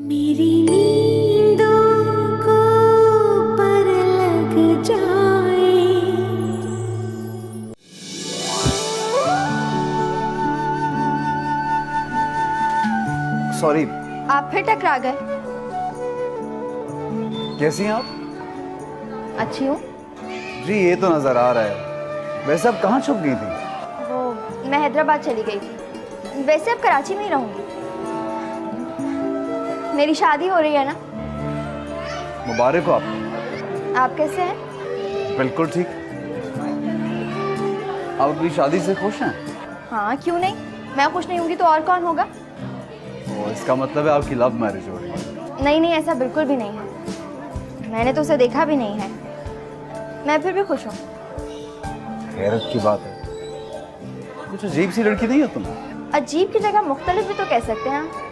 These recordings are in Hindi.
मेरी नींदों को पर लग जाए। सॉरी। आप फिर टकरा गए। कैसी हैं आप? अच्छी हूँ। जी ये तो नजर आ रहा है। वैसे आप कहाँ छुप गई थी? वो मैं हैदराबाद चली गई थी। वैसे अब कराची में ही रहूंगी। मेरी शादी हो रही है ना। मुबारक हो आपको। आप कैसे हैं? बिल्कुल ठीक। आप अपनी शादी से खुश हैं? हाँ क्यों नहीं, मैं खुश नहीं होंगी तो और कौन होगा। तो इसका मतलब है आपकी लव मैरिज हो रही है? नहीं नहीं, ऐसा बिल्कुल भी नहीं है। मैंने तो उसे देखा भी नहीं है। मैं फिर भी खुश हूँ। हैरत की बात है, कुछ अजीब सी लड़की नहीं हो तुम? अजीब की जगह मुख्तलिफ भी तो कह सकते हैं आप।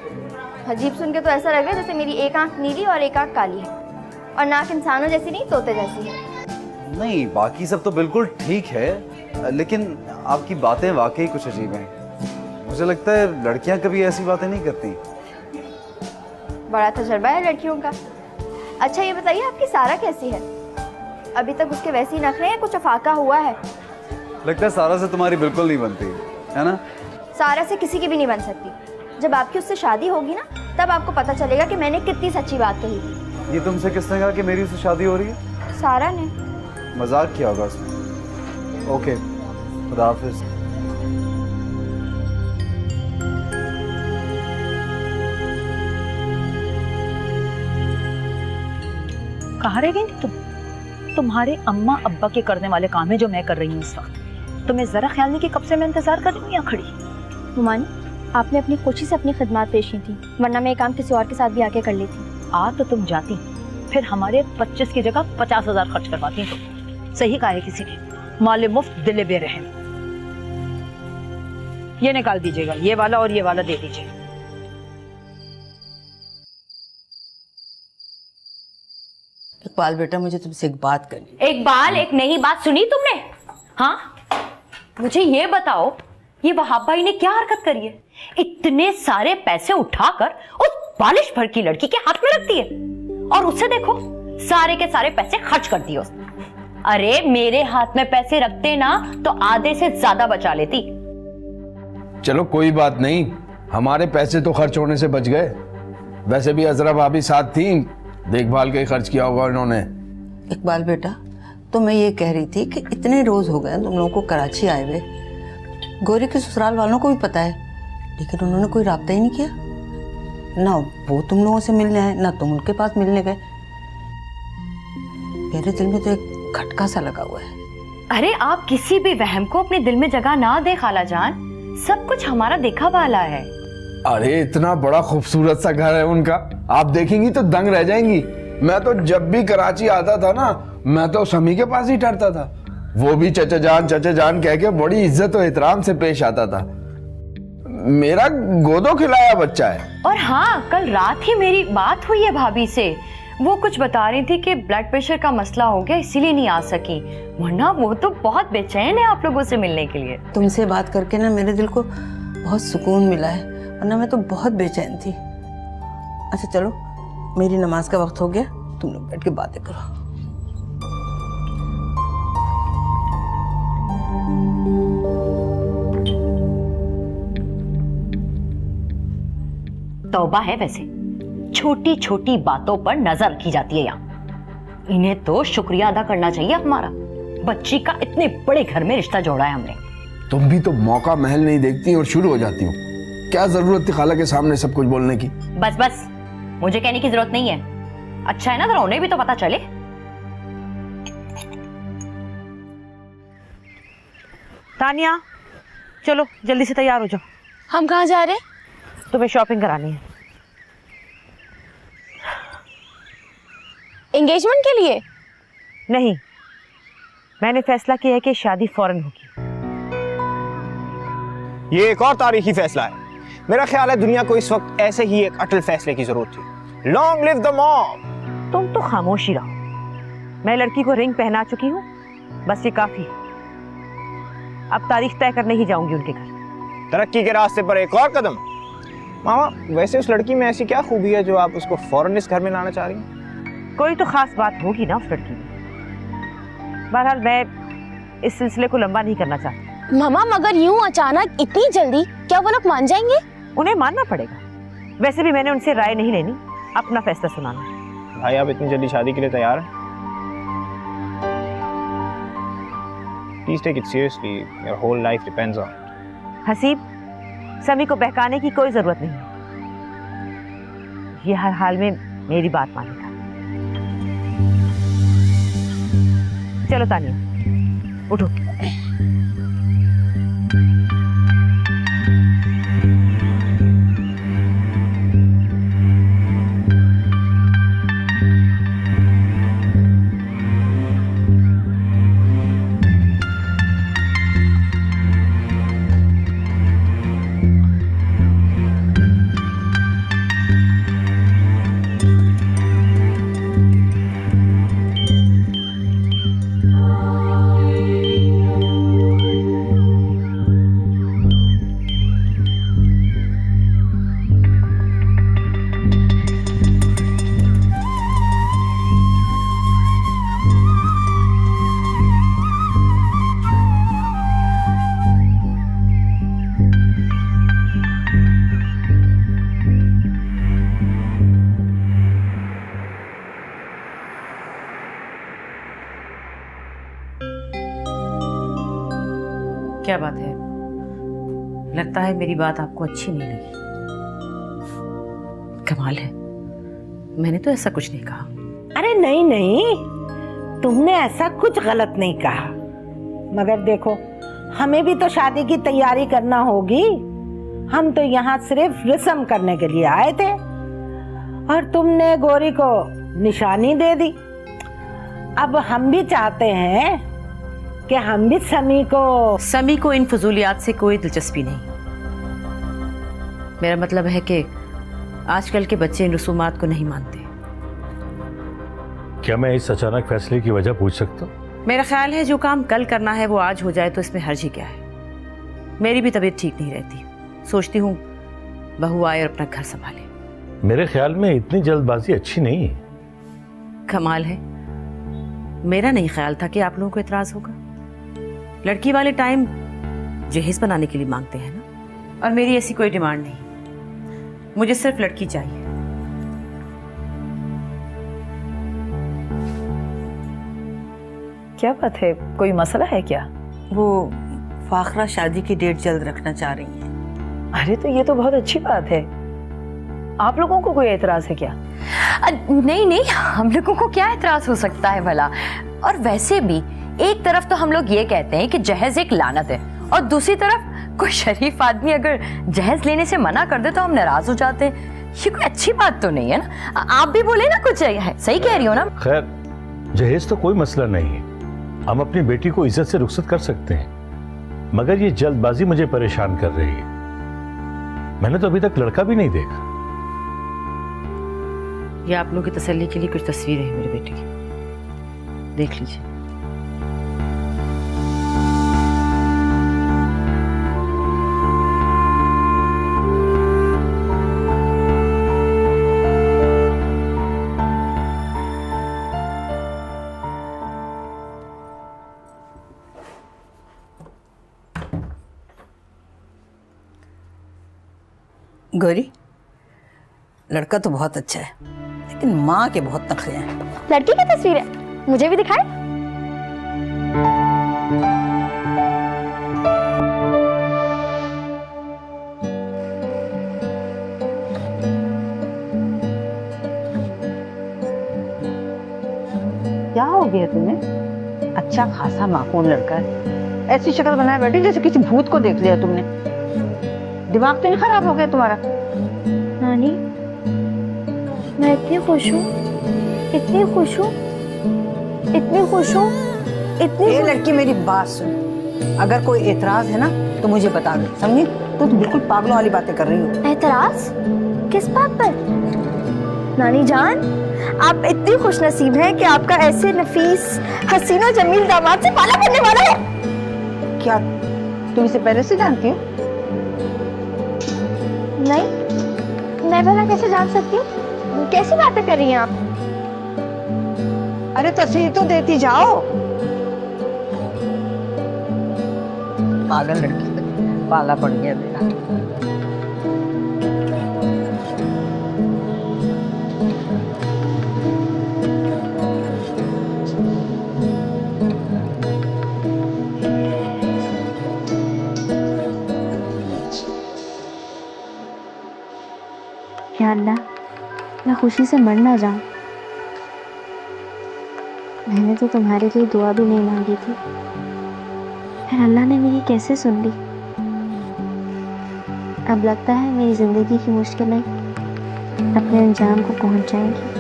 अजीब सुन के तो ऐसा लग रहा है जैसे मेरी एक आंख नीली और एक आंख काली है, और नाक इंसानों जैसी नहीं तोते जैसी है। नहीं, बाकी सब तो बिल्कुल ठीक है, लेकिन आपकी बातें वाकई कुछ अजीब हैं। मुझे लगता है लड़कियां कभी ऐसी बातें नहीं करती। बड़ा तजर्बा है लड़कियों का। अच्छा ये बताइए, आपकी सारा कैसी है? अभी तक उसके वैसे ही नखरे हैं, कुछ अफाका हुआ है? लगता है सारा से तुम्हारी बिल्कुल नहीं बनती है ना? सारा से किसी की भी नहीं बन सकती। जब आपकी उससे शादी होगी ना, तब आपको पता चलेगा कि मैंने कितनी सच्ची बात कही थी। ये तुमसे किसने कहा कि मेरी उससे शादी हो रही है? सारा ने। मजाक किया होगा उसने। ओके, खुदा हाफिज। कहाँ रह गई थी तुम? तुम्हारे अम्मा अब्बा के करने वाले काम है जो मैं कर रही हूँ इस वक्त। तुम्हें जरा ख्याल नहीं कि कब से मैं इंतजार कर रही हूँ यहाँ खड़ी। हुमानी, आपने अपनी खुशी से अपनी खिदमत पेश की थी, वरना मैं ये काम किसी और के साथ भी आके कर लेती। आ तो तुम जाती, फिर हमारे 25 की जगह 50,000 खर्च करवाती तुम। सही कहा है किसी ने, माले मुफ्त दिले बेरहम। ये निकाल दीजिएगा, ये वाला और ये वाला दे दीजिए। इकबाल बेटा, मुझे तुमसे एक बात करनी। एक नई बात सुनी तुमने? हाँ, मुझे ये बताओ, ये वहाब भाई ने क्या हरकत करी है? इतने सारे पैसे उठाकर उस बालिश भर की लड़की के हाथ में रख दिए, और उससे देखो सारे के सारे पैसे खर्च कर दिए उसने। अरे मेरे हाथ में पैसे रखते ना तो आधे से ज्यादा बचा लेती। चलो कोई बात नहीं, हमारे पैसे तो खर्च होने से बच गए। वैसे भी अजरा भाभी साथ थी, देखभाल के खर्च किया होगा इन्होंने। इकबाल बेटा, तो मैं ये कह रही थी कि इतने रोज हो गए तुम लोगों को कराची आए हुए। गौरी के ससुराल वालों को भी पता है, लेकिन उन्होंने कोई राब्ता ही नहीं किया। ना वो तुम लोगों से मिलने आए, ना तुम उनके पास मिलने गए। मेरे दिल में तो एक खटका सा लगा हुआ है। अरे आप किसी भी वहम को अपने दिल में जगह ना दे खाला जान, सब कुछ हमारा देखा वाला है। अरे इतना बड़ा खूबसूरत सा घर है उनका, आप देखेंगी तो दंग रह जाएंगी। मैं तो जब भी कराची आता था ना, मैं तो समी के पास ही ठहरता था। वो भी चचा जान कह के बड़ी इज्जत और एहतराम से पेश आता था। मेरा गोदो खिलाया बच्चा है। और हाँ, कल रात ही मेरी बात हुई है भाभी से। वो कुछ बता रही थी कि ब्लड प्रेशर का मसला हो गया, इसीलिए नहीं आ सकी, वरना वो तो बहुत बेचैन है आप लोगों से मिलने के लिए। तुमसे बात करके ना मेरे दिल को बहुत सुकून मिला है, वरना मैं तो बहुत बेचैन थी। अच्छा चलो, मेरी नमाज का वक्त हो गया, तुम लोग बैठ के बातें करो। तौबा है वैसे, छोटी छोटी बातों पर नजर रखी जाती है यहाँ। इन्हें तो शुक्रिया अदा करना चाहिए हमारा, बच्ची का इतने बड़े घर में रिश्ता जोड़ा है हमने। तुम भी तो मौका महल नहीं देखती और शुरू हो जाती हो। क्या जरूरत थी खाला के सामने सब कुछ बोलने की? बस बस, मुझे कहने की जरूरत नहीं है। अच्छा है ना, जरा उन्हें भी तो पता चले। तानिया, चलो जल्दी से तैयार हो जाओ। हम कहाँ जा रहे हैं? तुम्हें शॉपिंग करानी है। एंगेजमेंट के लिए? नहीं, मैंने फैसला किया है कि शादी फौरन होगी। ये एक और तारीखी फैसला है। मेरा ख्याल है दुनिया को इस वक्त ऐसे ही एक अटल फैसले की जरूरत थी। Long live the mom. तुम तो खामोशी रहो। मैं लड़की को रिंग पहना चुकी हूँ, बस ये काफी है। अब तारीख तय करने ही जाऊंगी उनके घर। तरक्की के रास्ते पर एक और कदम। मामा वैसे उस लड़की में ऐसी क्या खूबी है जो आप उसको फौरन इस घर में लाना चाह रही हैं? कोई तो खास बात होगी ना उस लड़की में। बहरहाल मैं इस सिलसिले को लंबा नहीं करना चाहती। मामा मगर यूं अचानक इतनी जल्दी क्या वो लोग मान जाएंगे? उन्हें मानना पड़ेगा। वैसे भी मैंने उनसे राय नहीं लेनी, अपना फैसला सुनाना। भाई आप इतनी जल्दी शादी के लिए तैयार हैं? Please take it seriously. Your whole life depends on it. Haseeb, समी को बहकाने की कोई जरूरत नहीं है। ये हर हाल में मेरी बात मानेगा। चलो तानिया, उठो। क्या बात है? लगता है मेरी बात आपको अच्छी नहीं लगी। कमाल है, मैंने तो ऐसा कुछ नहीं कहा। अरे नहीं नहीं, तुमने ऐसा कुछ गलत नहीं कहा, मगर देखो हमें भी तो शादी की तैयारी करना होगी। हम तो यहाँ सिर्फ रस्म करने के लिए आए थे और तुमने गौरी को निशानी दे दी। अब हम भी चाहते हैं कि हम भी समी को इन फजूलियात से कोई दिलचस्पी नहीं। मेरा मतलब है कि आजकल के बच्चे इन रसूमात को नहीं मानते। क्या मैं इस अचानक फैसले की वजह पूछ सकता हूँ? मेरा ख्याल है जो काम कल करना है वो आज हो जाए तो इसमें हर्ज ही क्या है। मेरी भी तबीयत ठीक नहीं रहती, सोचती हूँ बहू आए और अपना घर संभाले। मेरे ख्याल में इतनी जल्दबाजी अच्छी नहीं है। कमाल है, मेरा नहीं ख्याल था कि आप लोगों को इतराज होगा। लड़की वाले टाइम जहेज बनाने के लिए मांगते हैं ना, और मेरी ऐसी कोई डिमांड नहीं। मुझे सिर्फ लड़की चाहिए। क्या बात है, कोई मसला है क्या? वो फाखरा शादी की डेट जल्द रखना चाह रही है। अरे तो ये तो बहुत अच्छी बात है। आप लोगों को कोई एतराज है क्या? नहीं नहीं, हम लोगों को क्या एतराज हो सकता है भला। और वैसे भी एक तरफ तो हम लोग ये कहते हैं कि जहेज एक लानत है, और दूसरी तरफ कोई शरीफ आदमी अगर जहेज लेने से मना कर दे तो हम नाराज हो जाते हैं। ये कोई अच्छी बात तो नहीं है ना। आप भी बोले ना कुछ है, सही कह रही हो ना? खैर, जहेज तो कोई मसला नहीं है, हम अपनी बेटी को इज्जत से रुखसत कर सकते हैं, मगर ये जल्दबाजी मुझे परेशान कर रही है। मैंने तो अभी तक लड़का भी नहीं देखा। ये आप लोगों की तसल्ली के लिए कुछ तस्वीरें हैं मेरे बेटे की, देख लीजिए। गौरी, लड़का तो बहुत अच्छा है, लेकिन माँ के बहुत नखरे हैं। लड़की की तस्वीर है, मुझे भी दिखाए। क्या हो गया तुम्हें? अच्छा खासा माकूल लड़का है, ऐसी शक्ल बनाए बैठी जैसे किसी भूत को देख लिया तुमने। दिमाग तो नहीं खराब हो गया तुम्हारा? नानी, मैं इतनी खुश हूँ, इतनी खुश हूँ, इतनी खुश हूँ, इतनी। ये लड़की मेरी बात सुन, अगर कोई एतराज है ना तो मुझे बता दे, समझी? तू तो बिल्कुल पागलों वाली बातें कर रही हो। एतराज? किस बात पर? नानी जान, आप इतनी खुशनसीब हैं कि आपका ऐसे नफीस हसीन और जमील दामाद से पाला पड़ने वाला है। क्या तुम इसे पहले से जानती हो? नहीं, मैं भला कैसे जान सकती हूँ? कैसी बातें कर रही हैं आप? अरे तस्वीर तो देती जाओ। पागल लड़की पाला पड़ गया मेरा। या अल्लाह, मैं खुशी से मर ना जाऊं। मैंने तो तुम्हारे लिए दुआ भी नहीं मांगी थी, फिर अल्लाह ने मेरी कैसे सुन ली। अब लगता है मेरी जिंदगी की मुश्किलें अपने अंजाम को पहुंच जाएंगी।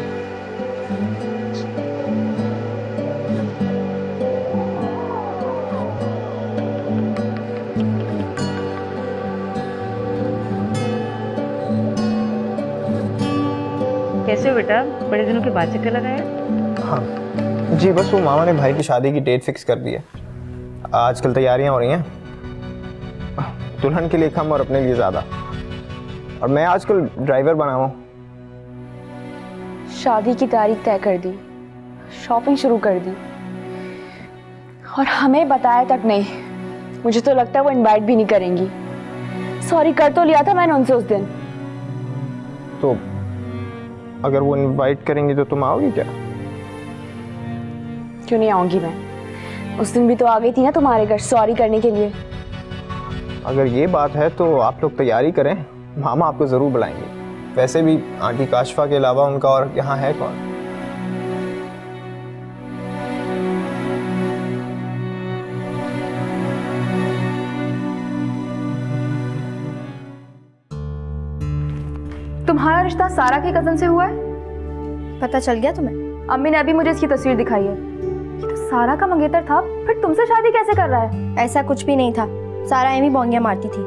कैसे हो बेटा, बड़े दिनों के बाद चक्कर लगाया? हाँ जी, बस वो मामा ने भाई की शादी की डेट फिक्स कर दी है। आजकल तैयारियां हो रही हैं, दुल्हन के लिए कम और अपने लिए ज़्यादा। और मैं आजकल ड्राइवर बना हुआ हूँ। शादी की तारीख तय कर दी, शॉपिंग शुरू कर दी, और हमें बताया तक नहीं। मुझे तो लगता है वो इनवाइट भी नहीं करेंगी। सॉरी कर तो लिया था मैंने उनसे उस दिन। तो अगर वो इनवाइट करेंगी तो तुम आओगी क्या? क्यों नहीं आऊंगी मैं? उस दिन भी तो आ गई थी ना तुम्हारे घर सॉरी करने के लिए। अगर ये बात है तो आप लोग तैयारी करें, मामा आपको ज़रूर बुलाएंगे। वैसे भी आंटी काशफा के अलावा उनका और यहाँ है कौन? तुम्हारा रिश्ता सारा की कजन से हुआ है? पता चल गया तुम्हें? अम्मी ने अभी मुझे इसकी तस्वीर दिखाई है। ये तो सारा का मंगेतर था, फिर तुमसे शादी कैसे कर रहा है? ऐसा कुछ भी नहीं था, सारा एमी बोंगियां मारती थी।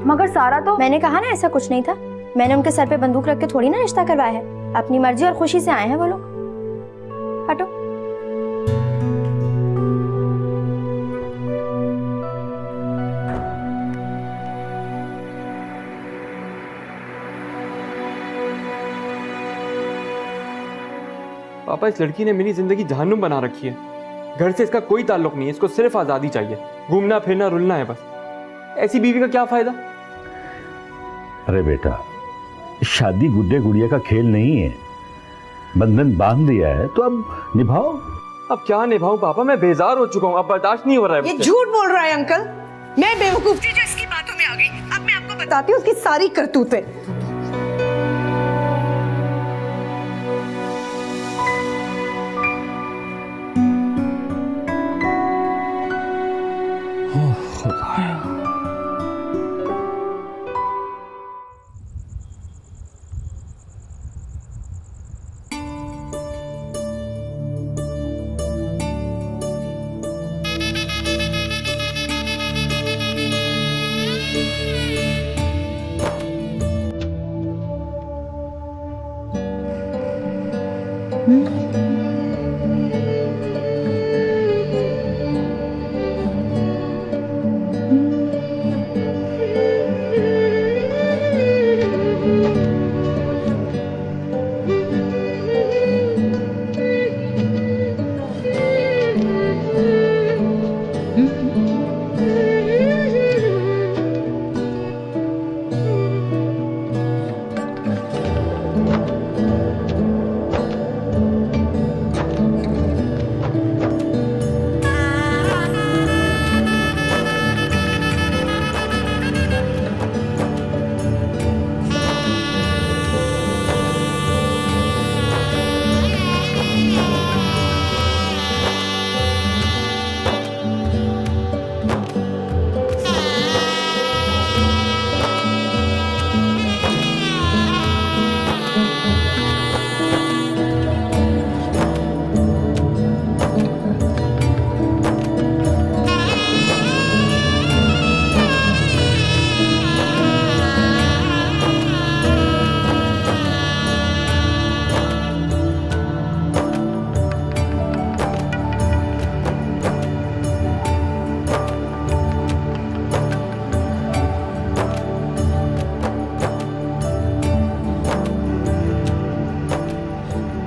मगर सारा तो मैंने कहा ना ऐसा कुछ नहीं था। मैंने उनके सर पे बंदूक रख के थोड़ी ना रिश्ता करवाया है। अपनी मर्जी और खुशी से आए हैं वो लोग। हटो। पापा, इस लड़की ने मेरी जिंदगी जहन्नुम बना रखी है। घर से इसका कोई ताल्लुक नहीं है, इसको सिर्फ आज़ादी चाहिए, घूमना फिरना रुलना है बस। ऐसी बीवी का क्या फायदा? अरे बेटा, शादी गुड्डे गुड़िया का खेल नहीं है। बंधन बांध दिया है तो अब निभाओ। अब क्या निभाऊं पापा, मैं बेजार हो चुका हूँ, अब बर्दाश्त नहीं हो रहा है ये मुझसे। झूठ बोल रहा है अंकल। मैं बेवकूफ थी जो इसकी बातों में आ गई। अब मैं आपको बताती हूँ उसकी सारी करतूतें।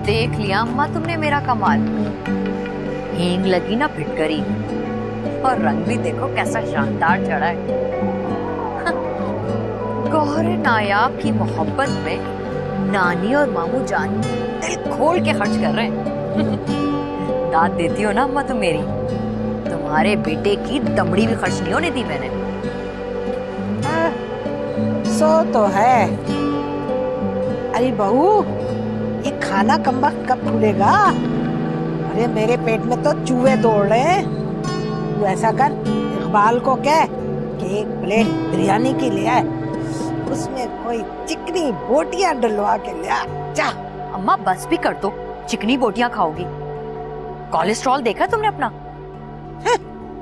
देख लिया अम्मा तुमने मेरा कमाल। हींग लगी ना फिटकरी, और रंग भी देखो कैसा शानदार चढ़ा है। गौहर नायाब की मोहब्बत में नानी और मामू जान दिल खोल के खर्च कर रहे हैं। दाद देती हो ना अम्मा तुम मेरी, तुम्हारे बेटे की दमड़ी भी खर्च नहीं होने दी मैंने। सो तो है। अरे बहू, ये खाना कम वक्त कब खुलेगा? अरे मेरे पेट में तो चूहे दौड़ रहे हैं। तू ऐसा कर, इकबाल को कह कि एक प्लेट बिरयानी की ले आए, उसमें कोई चिकनी बोटियां डलवा के ले आ। जा। अम्मा बस भी कर दो, चिकनी बोटियां खाओगी? कोलेस्ट्रॉल देखा तुमने अपना?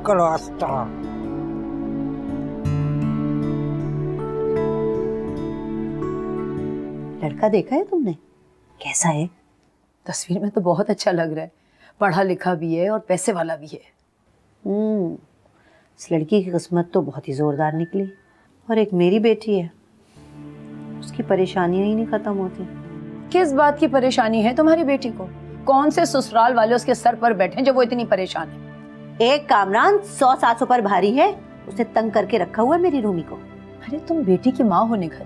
कोलेस्ट्रॉल। लड़का देखा है तुमने? कैसा है? तस्वीर में तो बहुत अच्छा लग रहा है, पढ़ा लिखा भी है और पैसे वाला भी है। इस लड़की की किस्मत तो बहुत ही जोरदार निकली। और एक मेरी बेटी है, उसकी परेशानियां ही नहीं खत्म होती। किस बात की परेशानी है तुम्हारी बेटी को? कौन से ससुराल वाले उसके सर पर बैठे जो वो इतनी परेशान है? एक कामरान 100-700 पर भारी है, उसे तंग करके रखा हुआ है मेरी रूमी को। अरे तुम बेटी की माँ होने घर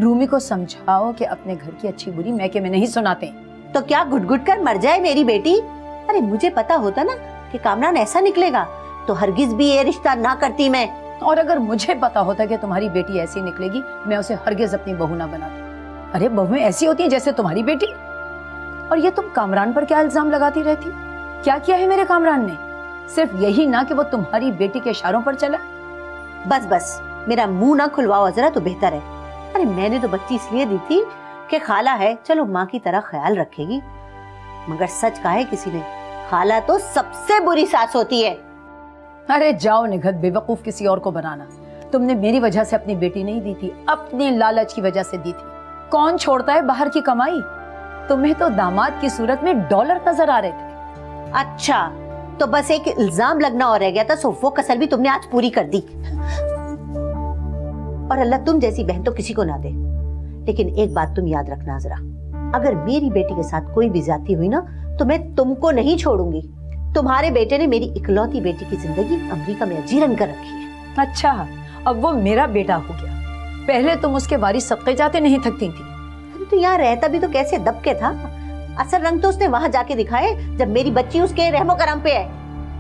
रूमी को समझाओ कि अपने घर की अच्छी बुरी मैके में नहीं सुनाते। तो क्या घुट-घुट कर मर जाए मेरी बेटी? अरे मुझे पता होता ना कि कामरान ऐसा निकलेगा तो हरगिज भी ये रिश्ता ना करती मैं। और अगर मुझे पता होता कि तुम्हारी बेटी ऐसी निकलेगी, मैं उसे हरगिज अपनी बहू ना बनाती। अरे बहुएं ऐसी होती हैं जैसे तुम्हारी बेटी। और ये तुम कामरान पर क्या इल्जाम लगाती रहती? क्या किया है मेरे कामरान ने? सिर्फ यही ना कि वो तुम्हारी बेटी के इशारों पर चला। बस बस, मेरा मुंह ना खुलवाओ जरा तो बेहतर है। अरे मैंने तो बच्ची इसलिए दी थी कि खाला है, चलो माँ की तरह ख्याल रखेगी। मगर सच कहा है किसी ने, खाला तो सबसे बुरी सास होती है। अरे जाओ निगहत, बेवकूफ किसी और को बनाना। तुमने मेरी वजह से अपनी बेटी नहीं दी थी, अपनी लालच की वजह से दी थी। कौन छोड़ता है बाहर की कमाई? तुम्हें तो दामाद की सूरत में डॉलर नजर आ रहे थे। अच्छा, तो बस एक इल्जाम लगना और रह गया था, सो वो कसर भी तुमने आज पूरी कर दी। और अल्लाह तुम जैसी बहन तो किसी को ना दे। लेकिन एक बात तुम याद रखना जरा, अगर मेरी बेटी के साथ कोई भी ज्यादती हुई ना तो मैं तुमको नहीं छोड़ूंगी। तुम्हारे बेटे ने मेरी इकलौती बेटी की जिंदगी अमेरिका में अजीरन कर रखी है। अच्छा, अब वो मेरा बेटा हो गया। पहले तुम उसके वारिस सदके जाते नहीं थकती थी। तो यहाँ रहता भी तो कैसे दबके था। असल रंग तो उसने वहां जाके दिखाए जब मेरी बच्ची उसके रहमो करम पे है।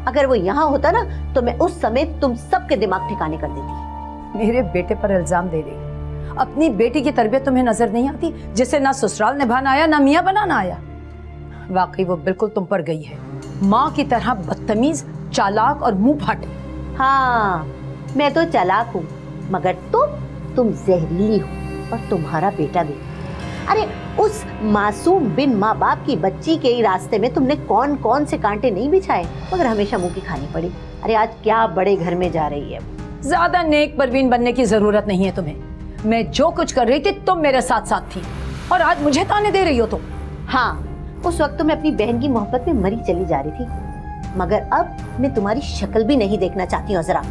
अगर वो यहाँ होता ना तो मैं उस समय तुम सबके दिमाग ठिकाने कर देती। मेरे बेटे पर इल्जाम दे रही। अपनी बेटी की तरबियत तुम्हें नजर नहीं आती, जिसे ना ससुराल निभाना आया ना मियाँ बनाना आया। वाकई वो बिल्कुल तुम पर गई है, माँ की तरह बदतमीज, चालाक और मुंह फाटे। हाँ, मैं तो चालाक हूँ, मगर तुम जहरीली हो, और तुम्हारा बेटा भी। अरे उस मासूम बिन माँ बाप की बच्ची के ही रास्ते में तुमने कौन कौन से कांटे नहीं बिछाए, मगर हमेशा मुंह की खानी पड़ी। अरे आज क्या बड़े घर में जा रही है। ज्यादा नेक परवीन बनने की जरूरत नहीं है तुम्हें। मैं जो कुछ कर रही थी तुम मेरे साथ साथ थी, और आज मुझे ताने दे रही हो तुम। हाँ, उस वक्त तो मैं अपनी बहन की मोहब्बत में मरी चली जा रही थी, मगर अब मैं तुम्हारी शक्ल भी नहीं देखना चाहती हूँ जरा।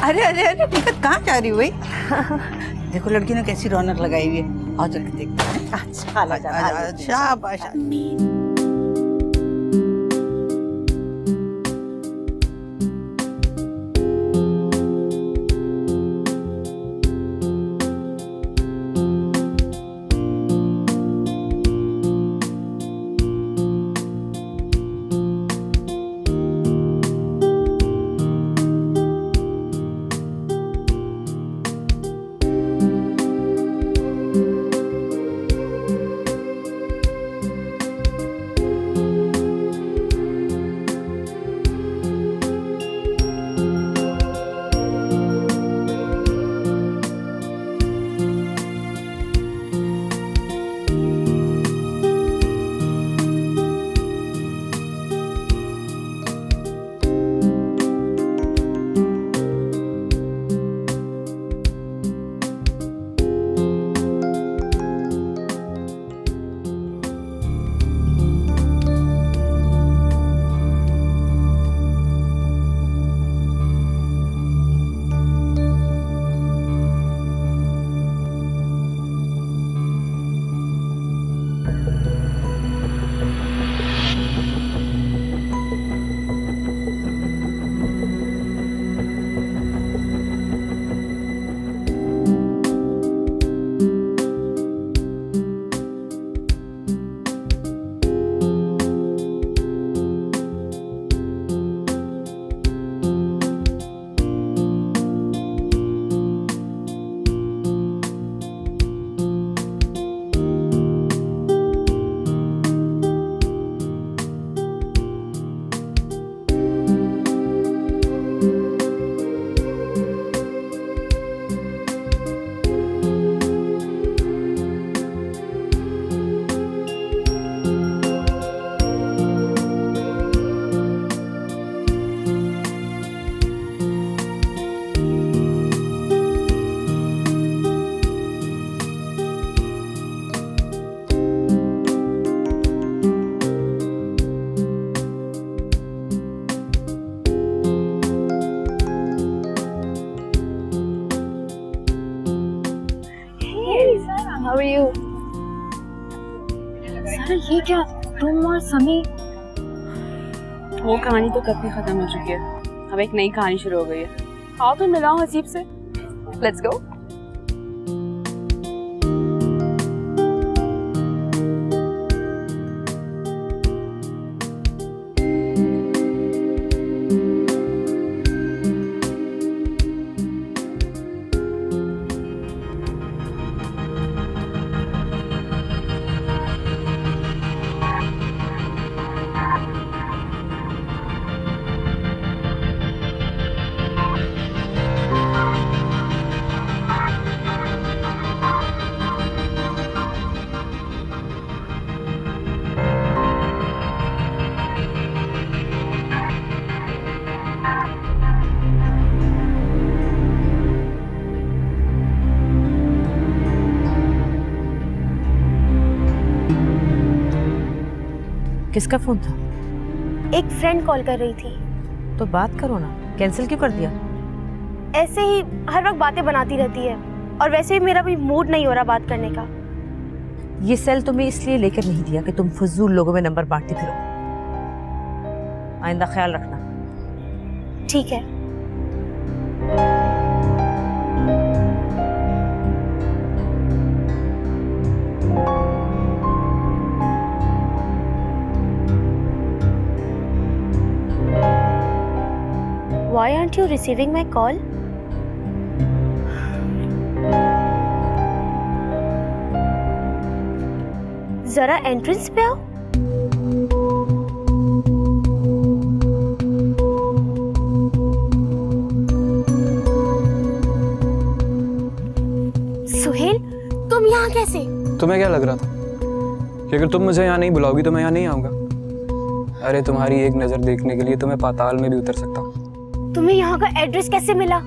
अरे अरे अरे, निकत कहाँ जा रही हो भाई? देखो लड़की ने कैसी रौनक लगाई हुई है। आओ चल के देखते हैं। अच्छा, शाबाश। ये क्या, तुम और समी? वो कहानी तो कब की खत्म हो चुकी है, अब एक नई कहानी शुरू हो गई है। आओ तो मिलाओ हसीब से, लेट्स गो। किसका फोन था? एक फ्रेंड कॉल कर रही थी। तो बात करो ना, कैंसिल क्यों कर दिया? ऐसे ही हर वक्त बातें बनाती रहती है, और वैसे भी मेरा भी मूड नहीं हो रहा बात करने का। ये सेल तुम्हें इसलिए लेकर नहीं दिया कि तुम फजूल लोगों में नंबर बांटती फिरो। आइंदा ख्याल रखना। ठीक है। Why aren't you receiving my call? जरा एंट्रेंस पे आओ। सुहेल, तुम यहाँ कैसे? तुम्हें क्या लग रहा था कि अगर तुम मुझे यहाँ नहीं बुलाओगी तो मैं यहाँ नहीं आऊंगा? अरे तुम्हारी एक नजर देखने के लिए तो मैं पाताल में भी उतर सकता हूँ। तुम्हें यहाँ का एड्रेस कैसे मिला?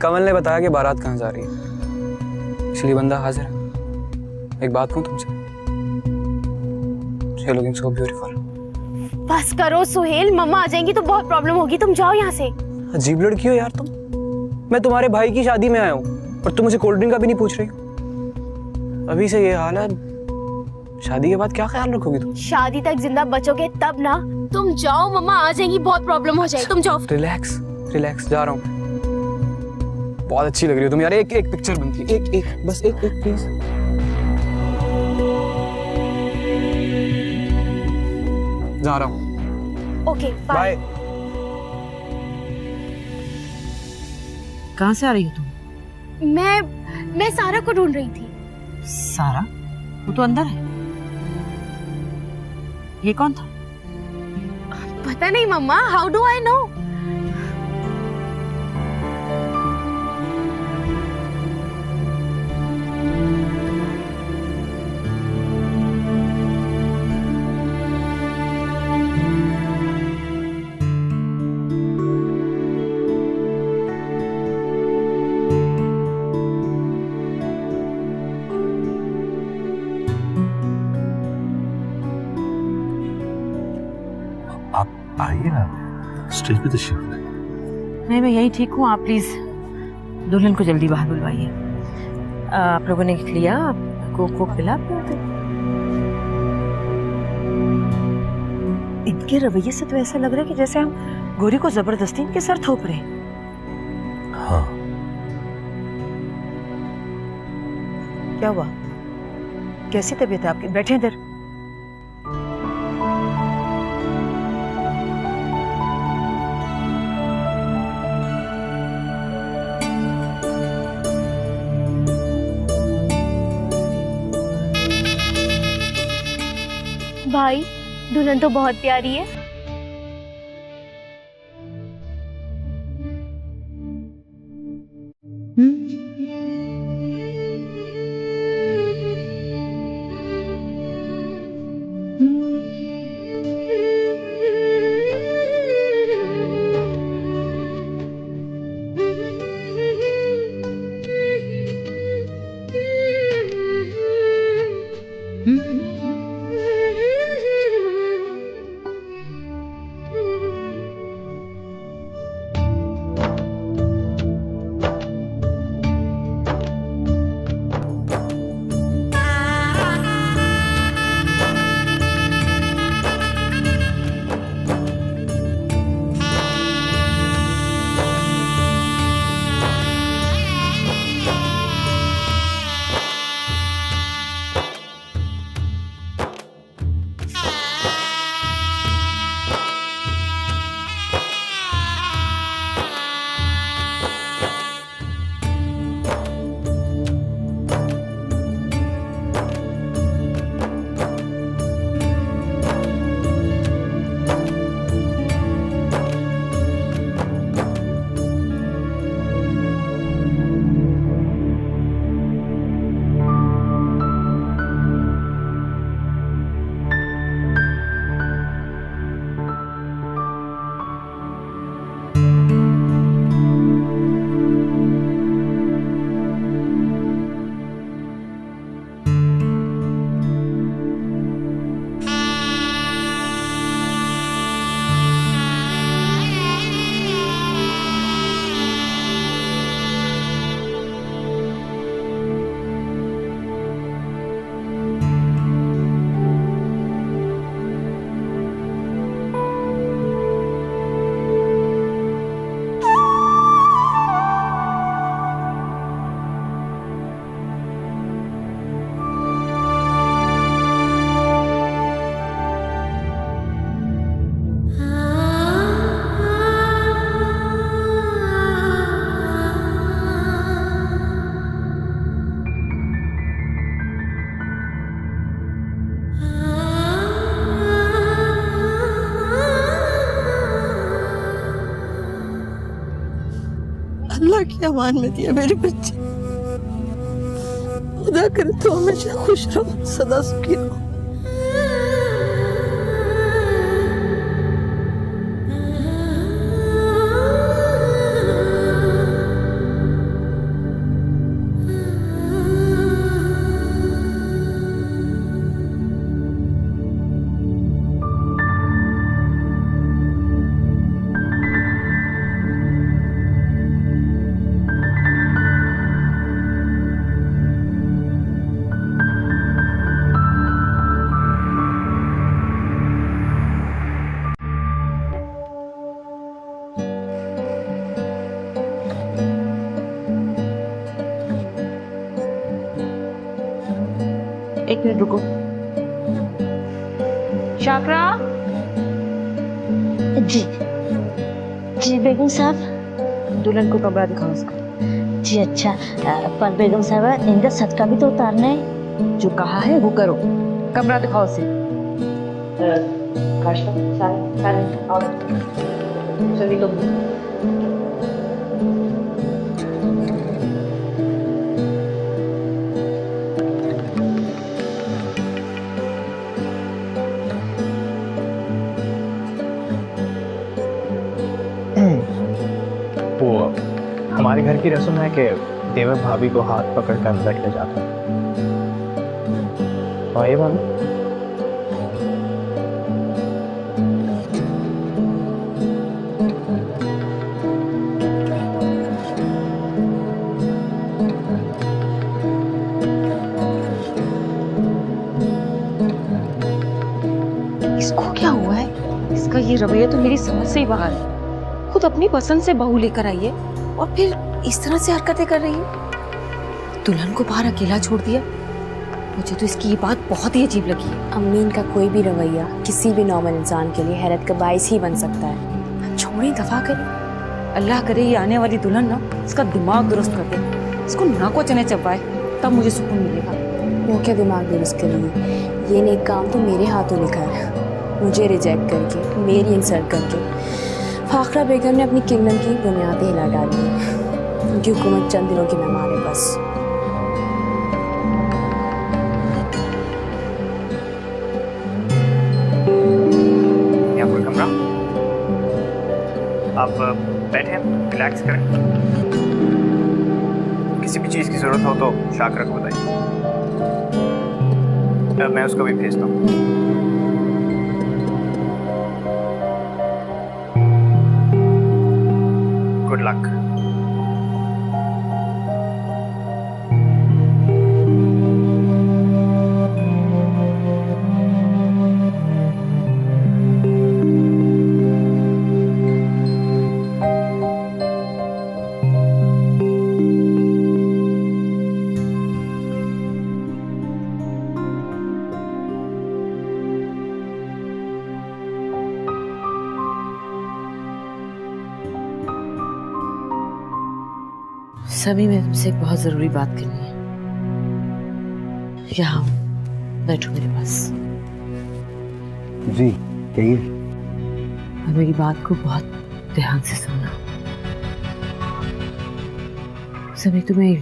कमल ने बताया कि बारात कहाँ जा रही है, इसलिए बंदा हाजिर है। एक बात कहूँ तुमसे, You're looking so beautiful. बस करो सुहेल, मम्मा आ जाएंगी तो बहुत प्रॉब्लम होगी। तुम जाओ यहाँ से। अजीब लड़की हो यार तुम। मैं तुम्हारे भाई की शादी में आया हूँ और तुम मुझे कोल्ड ड्रिंक का भी नहीं पूछ रही हो। अभी से ये हाल है, शादी के बाद क्या ख्याल रखोगी तुम? शादी तक जिंदा बचोगे तब ना। तुम जाओ, मम्मा आ जाएंगी, बहुत प्रॉब्लम हो जाएगी। तुम जाओ। रिलैक्स रिलैक्स, जा रहा हूँ। बहुत अच्छी लग रही हो तुम यार। एक एक पिक्चर बनती है, एक बस एक प्लीज। जा रहा हूँ। Okay bye. कहाँ से आ रही हो तुम? मैं सारा को ढूंढ रही थी। सारा? वो तो अंदर है। ये कौन था? पता नहीं मम्मा, हाउ डू आई नो? आइए ना, स्टेज पे तशरीफ लाइए। नहीं, मैं यही ठीक हूँ। आप प्लीज दुल्हन को जल्दी बाहर बुलवाइए। आप लोगों ने लिया कोक पिला? इनके रवैये से तो ऐसा लग रहा है कि जैसे हम गौरी को जबरदस्ती इनके सर थोप रहे हैं। हाँ। क्या हुआ? कैसी तबीयत है आपकी? बैठे इधर। भाई, दुल्हन तो बहुत प्यारी है। अल्लाह के अमान में दिया मेरे बच्चे। खुदा करे तो हमेशा खुश रहो, सदा सुखी रहो। एक मिनट रुको। शाकरा। जी जी बेगम साहब। दुल्हन को कमरा दिखाओ उसका। जी अच्छा, पर बेगम साहब इनका सदका भी तो उतारना है। जो कहा है वो करो। कमरा दिखाओ उसे। सभी लोग हमारे घर की रस्म है कि देवर भाभी को हाथ पकड़ कर अंदर ले जाता है। और ये भाभी इसको क्या हुआ है? इसका ये रवैया तो मेरी समझ से ही बाहर है। खुद अपनी पसंद से बहू लेकर आई है और फिर इस तरह से हरकतें कर रही है। दुल्हन को बाहर अकेला छोड़ दिया। मुझे तो इसकी ये बात बहुत ही अजीब लगी है। अम्मी, इनका कोई भी रवैया किसी भी नॉर्मल इंसान के लिए हैरत का बाइस ही बन सकता है। छोड़ें, दफा करें। अल्लाह करे ये आने वाली दुल्हन ना इसका दिमाग दुरुस्त कर दे, इसको नाको चने चबाए, तब मुझे सुकून मिलेगा। वो क्या दिमाग दुरुस्त करेंगी? ये नेक काम तो मेरे हाथों लिखा है। मुझे रिजेक्ट करके, मेरी इंसल्ट करके फाखरा बेगम ने अपनी किंगडम की बुनियादें हिला डाली है। उनकी हुकूमत चंद दिनों की मेहमान है बस। यहाँ कोई कमरा? आप बैठे, रिलैक्स करें। किसी भी चीज़ की ज़रूरत हो तो शाकरा को बताइए, मैं उसको भी भेजता हूँ। Good luck. सभी में तुमसे एक बहुत जरूरी बात करनी है। यहाँ बैठो मेरे पास। जी कहिए। और मेरी बात को बहुत ध्यान से सुनना। सभी तुम्हें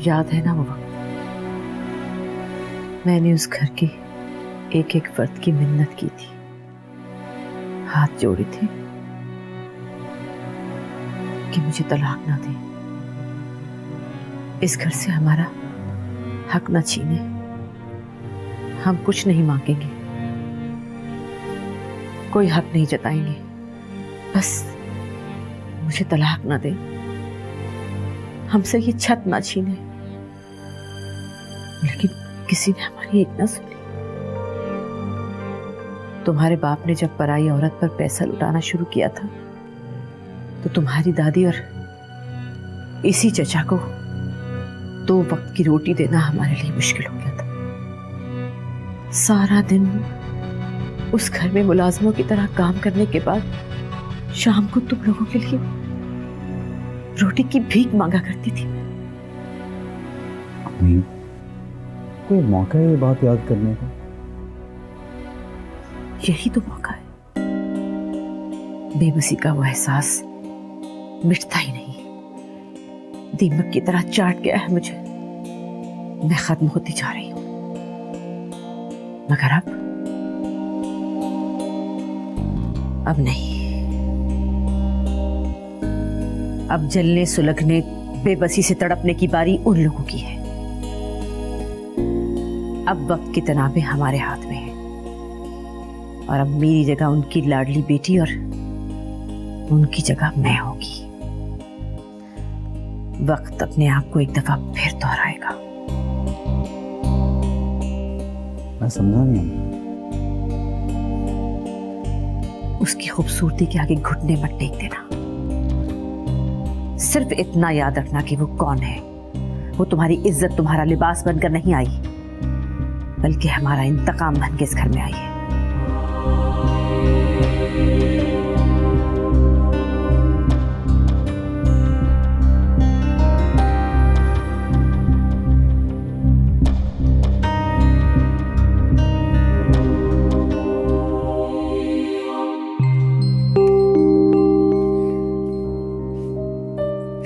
याद है ना वो वक्त मैंने उस घर की एक एक फर्द की मिन्नत की थी, हाथ जोड़े थे कि मुझे तलाक ना दे, इस घर से हमारा हक न छीने, हम कुछ नहीं मांगेंगे, कोई हक नहीं जताएंगे, बस मुझे तलाक ना दे, हमसे ये छत ना छीने। लेकिन किसी ने हमारी एक ना सुनी। तुम्हारे बाप ने जब पराई औरत पर पैसा लुटाना शुरू किया था तो तुम्हारी दादी और इसी चचा को 2 वक्त की रोटी देना हमारे लिए मुश्किल हो गया था। सारा दिन उस घर में मुलाजमों की तरह काम करने के बाद शाम को तुम लोगों के लिए रोटी की भीख मांगा करती थी। कोई मौका है ये बात याद करने का? यही तो मौका है। बेबसी का वो एहसास मिटता ही नहीं। दीमक की तरह चाट गया है मुझे। मैं खत्म होती जा रही हूं, मगर अब नहीं। अब जलने सुलगने बेबसी से तड़पने की बारी उन लोगों की है। अब वक्त की तनाबें हमारे हाथ में है और अब मेरी जगह उनकी लाडली बेटी और उनकी जगह मैं होगी। वक्त अपने आप को एक दफा फिर दोहराएगा। मैं समझा नहीं। उसकी खूबसूरती के आगे घुटने मत टेक देना। सिर्फ इतना याद रखना कि वो कौन है। वो तुम्हारी इज्जत, तुम्हारा लिबास बनकर नहीं आई, बल्कि हमारा इंतकाम बन के इस घर में आई है।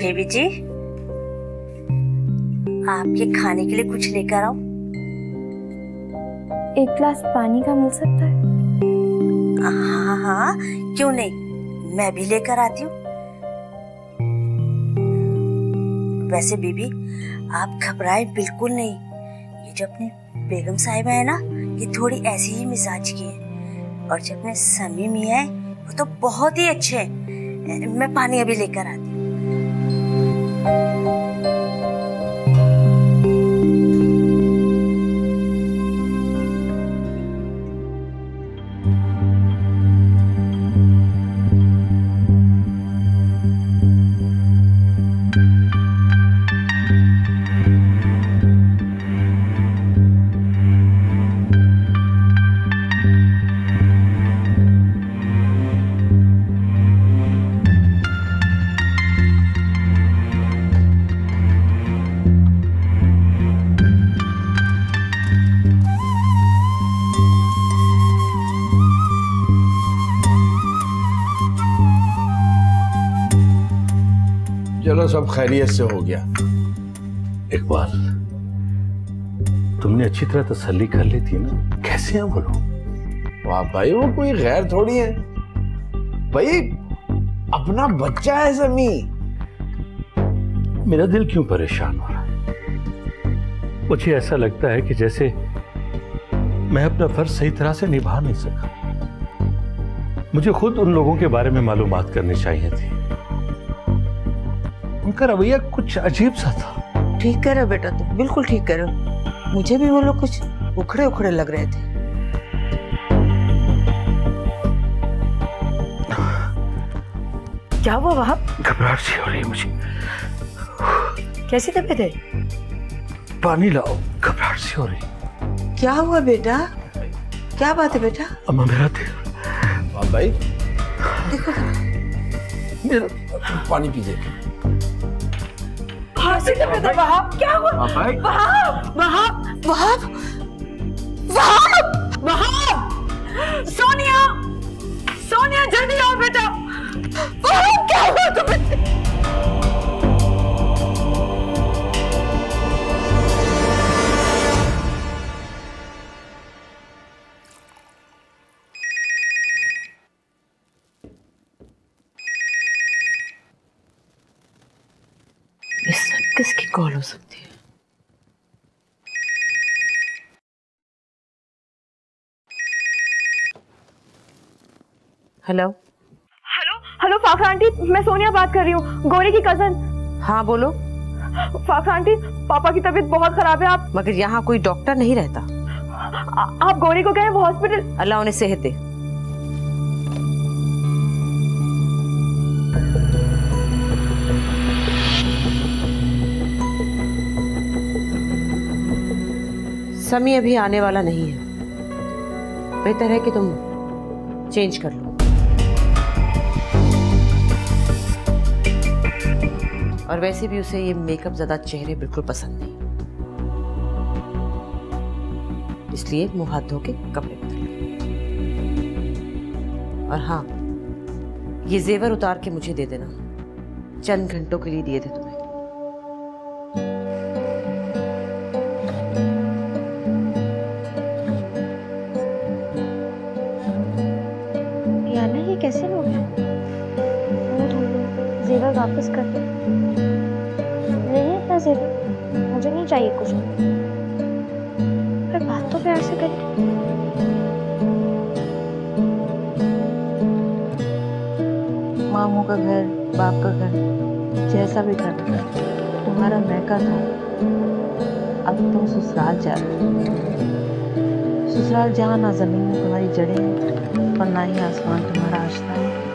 बेबी जी, आपके खाने के लिए कुछ लेकर आओ। एक गिलास पानी का मिल सकता है? हाँ हाँ, क्यों नहीं, मैं भी लेकर आती हूँ। वैसे बीबी, आप घबराए बिल्कुल नहीं। ये जो अपनी बेगम साहिबा है ना, ये थोड़ी ऐसी ही मिजाज की है, और जो अपने समी मियां है वो तो बहुत ही अच्छे हैं। मैं पानी अभी लेकर आती हूँ। चलो सब खैरियत से हो गया। इकबाल, तुमने अच्छी तरह तसल्ली कर ली थी ना? कैसे हैं वो लोग? वाह भाई, वो कोई गैर थोड़ी है भाई, अपना बच्चा है समी। मेरा दिल क्यों परेशान हो रहा है? मुझे ऐसा लगता है कि जैसे मैं अपना फर्ज सही तरह से निभा नहीं सका। मुझे खुद उन लोगों के बारे में मालूमात करनी चाहिए थी। उनका रवैया कुछ अजीब सा था। ठीक कह रहे हो बेटा, तुम बिल्कुल ठीक कह रहे हो। मुझे भी वो लोग कुछ उखड़े उखड़े लग रहे थे। क्या हुआ वहां? घबराहट सी हो रही है मुझे। कैसी तबीयत है? पानी लाओ, घबराहट सी हो रही। क्या हुआ बेटा? क्या बात है बेटा? अम्मा, मेरा दिल। वाह भाई, देखो मेरा पानी पीजिए। कैसी तबीयत है वहाब? क्या हुआ? वहाब, वहाब, वहाब, वहाब, वहाब! सोनिया, सोनिया जल्दी आओ बेटा। वहाब, क्या हुआ तुम्हें? किसकी कॉल हो सकती है? Hello hello hello Fakhra aunty, मैं सोनिया बात कर रही हूँ, गौरी की कजन। हाँ बोलो। फाखरा आंटी, पापा की तबीयत बहुत खराब है। आप मगर यहाँ कोई डॉक्टर नहीं रहता। आप गौरी को कहें वो हॉस्पिटल। अल्लाह उन्हें सेहत दे। समी अभी आने वाला नहीं है। बेहतर है कि तुम चेंज कर लो। और वैसे भी उसे ये मेकअप ज्यादा चेहरे बिल्कुल पसंद नहीं, इसलिए मुंह हाथ धो के कपड़े बदल लो। और हाँ, ये जेवर उतार के मुझे दे देना। चंद घंटों के लिए दिए थे तुम्हें। जेवर वापस कर दो। नहीं इतना जेवर, मुझे नहीं चाहिए कुछ। पर बात तो प्यार से करें। मामू का घर, बाप का घर, जैसा भी घर था, तुम्हारा मैका था। अब तुम ससुराल जा रहे हो। ससुराल जहाँ ना जमीन में तुम्हारी जड़ें हैं और ना ही आसमान तुम्हारा आश्रय है।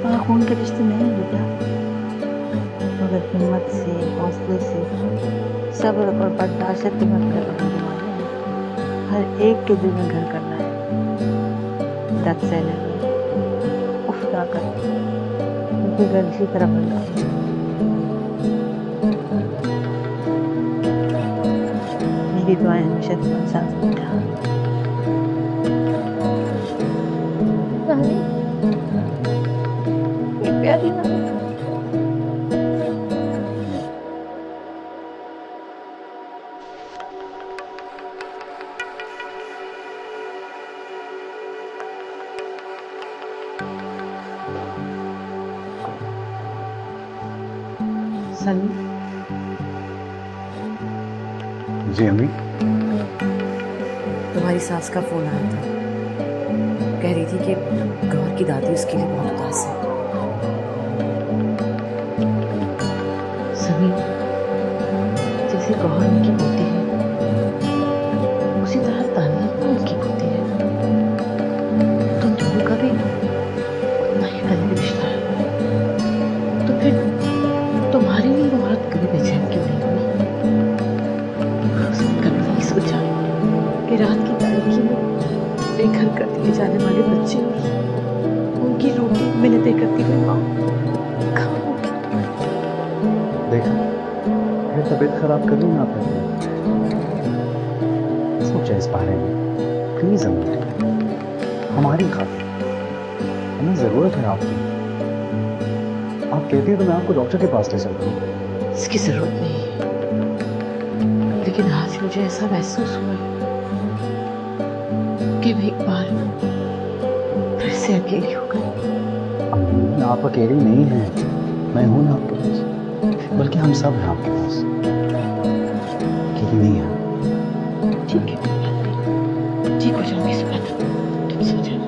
वहाँ खून के रिश्ते नहीं है बेटा, मगर हिम्मत से, हौसले से, सब्र और बर्दाश्त से तुम्हें अपने रहने वाले हैं। हर एक के दिल में घर करना है। दर्द सहने में उफ ना कर, क्योंकि घर इसी तरह बनता है। मेरी दुआएं हमेशा तुम्हारे साथ बेटा। प्यारी नानी। सनी, जी अम्मी। तुम्हारी सास का फोन आया था, कह रही थी कि गौर की दादी उसके लिए बहुत उदास है। सनी, जैसे गौर उनकी पोती है, उसी तरह तानिया भी उनकी पोती है। तुम दोनों का भी उतना ही करीबी रिश्ता है, तो फिर तुम्हारे लिए वो औरत कभी बेचैन क्यों नहीं हुई? उसने कभी नहीं सोचा कि रात की तारीकी में बेघर कर दिए जाने वाले बच्चे, उनकी रोटी मिन्नतें करती हुई माँ कहाँ होगी? देखा, मेरी तबीयत खराब कभी ना पड़ती। सोचा इस बारे में, प्लीज अम्मी, हमारी खातिर, हमें जरूरत है आपकी। आप कहती है तो मैं आपको डॉक्टर के पास ले चलता हूँ। इसकी जरूरत नहीं है, लेकिन आज मुझे ऐसा महसूस हुआ है कि मैं एक बार फिर से अकेली हो गई। अम्मी, आप अकेली नहीं हैं, मैं हूं ना आपके पास, बल्कि हम सब हैं आपके पास। अकेली नहीं है। ठीक है, ठीक हो जाऊंगी सुबह तक, तुम सो जाओ।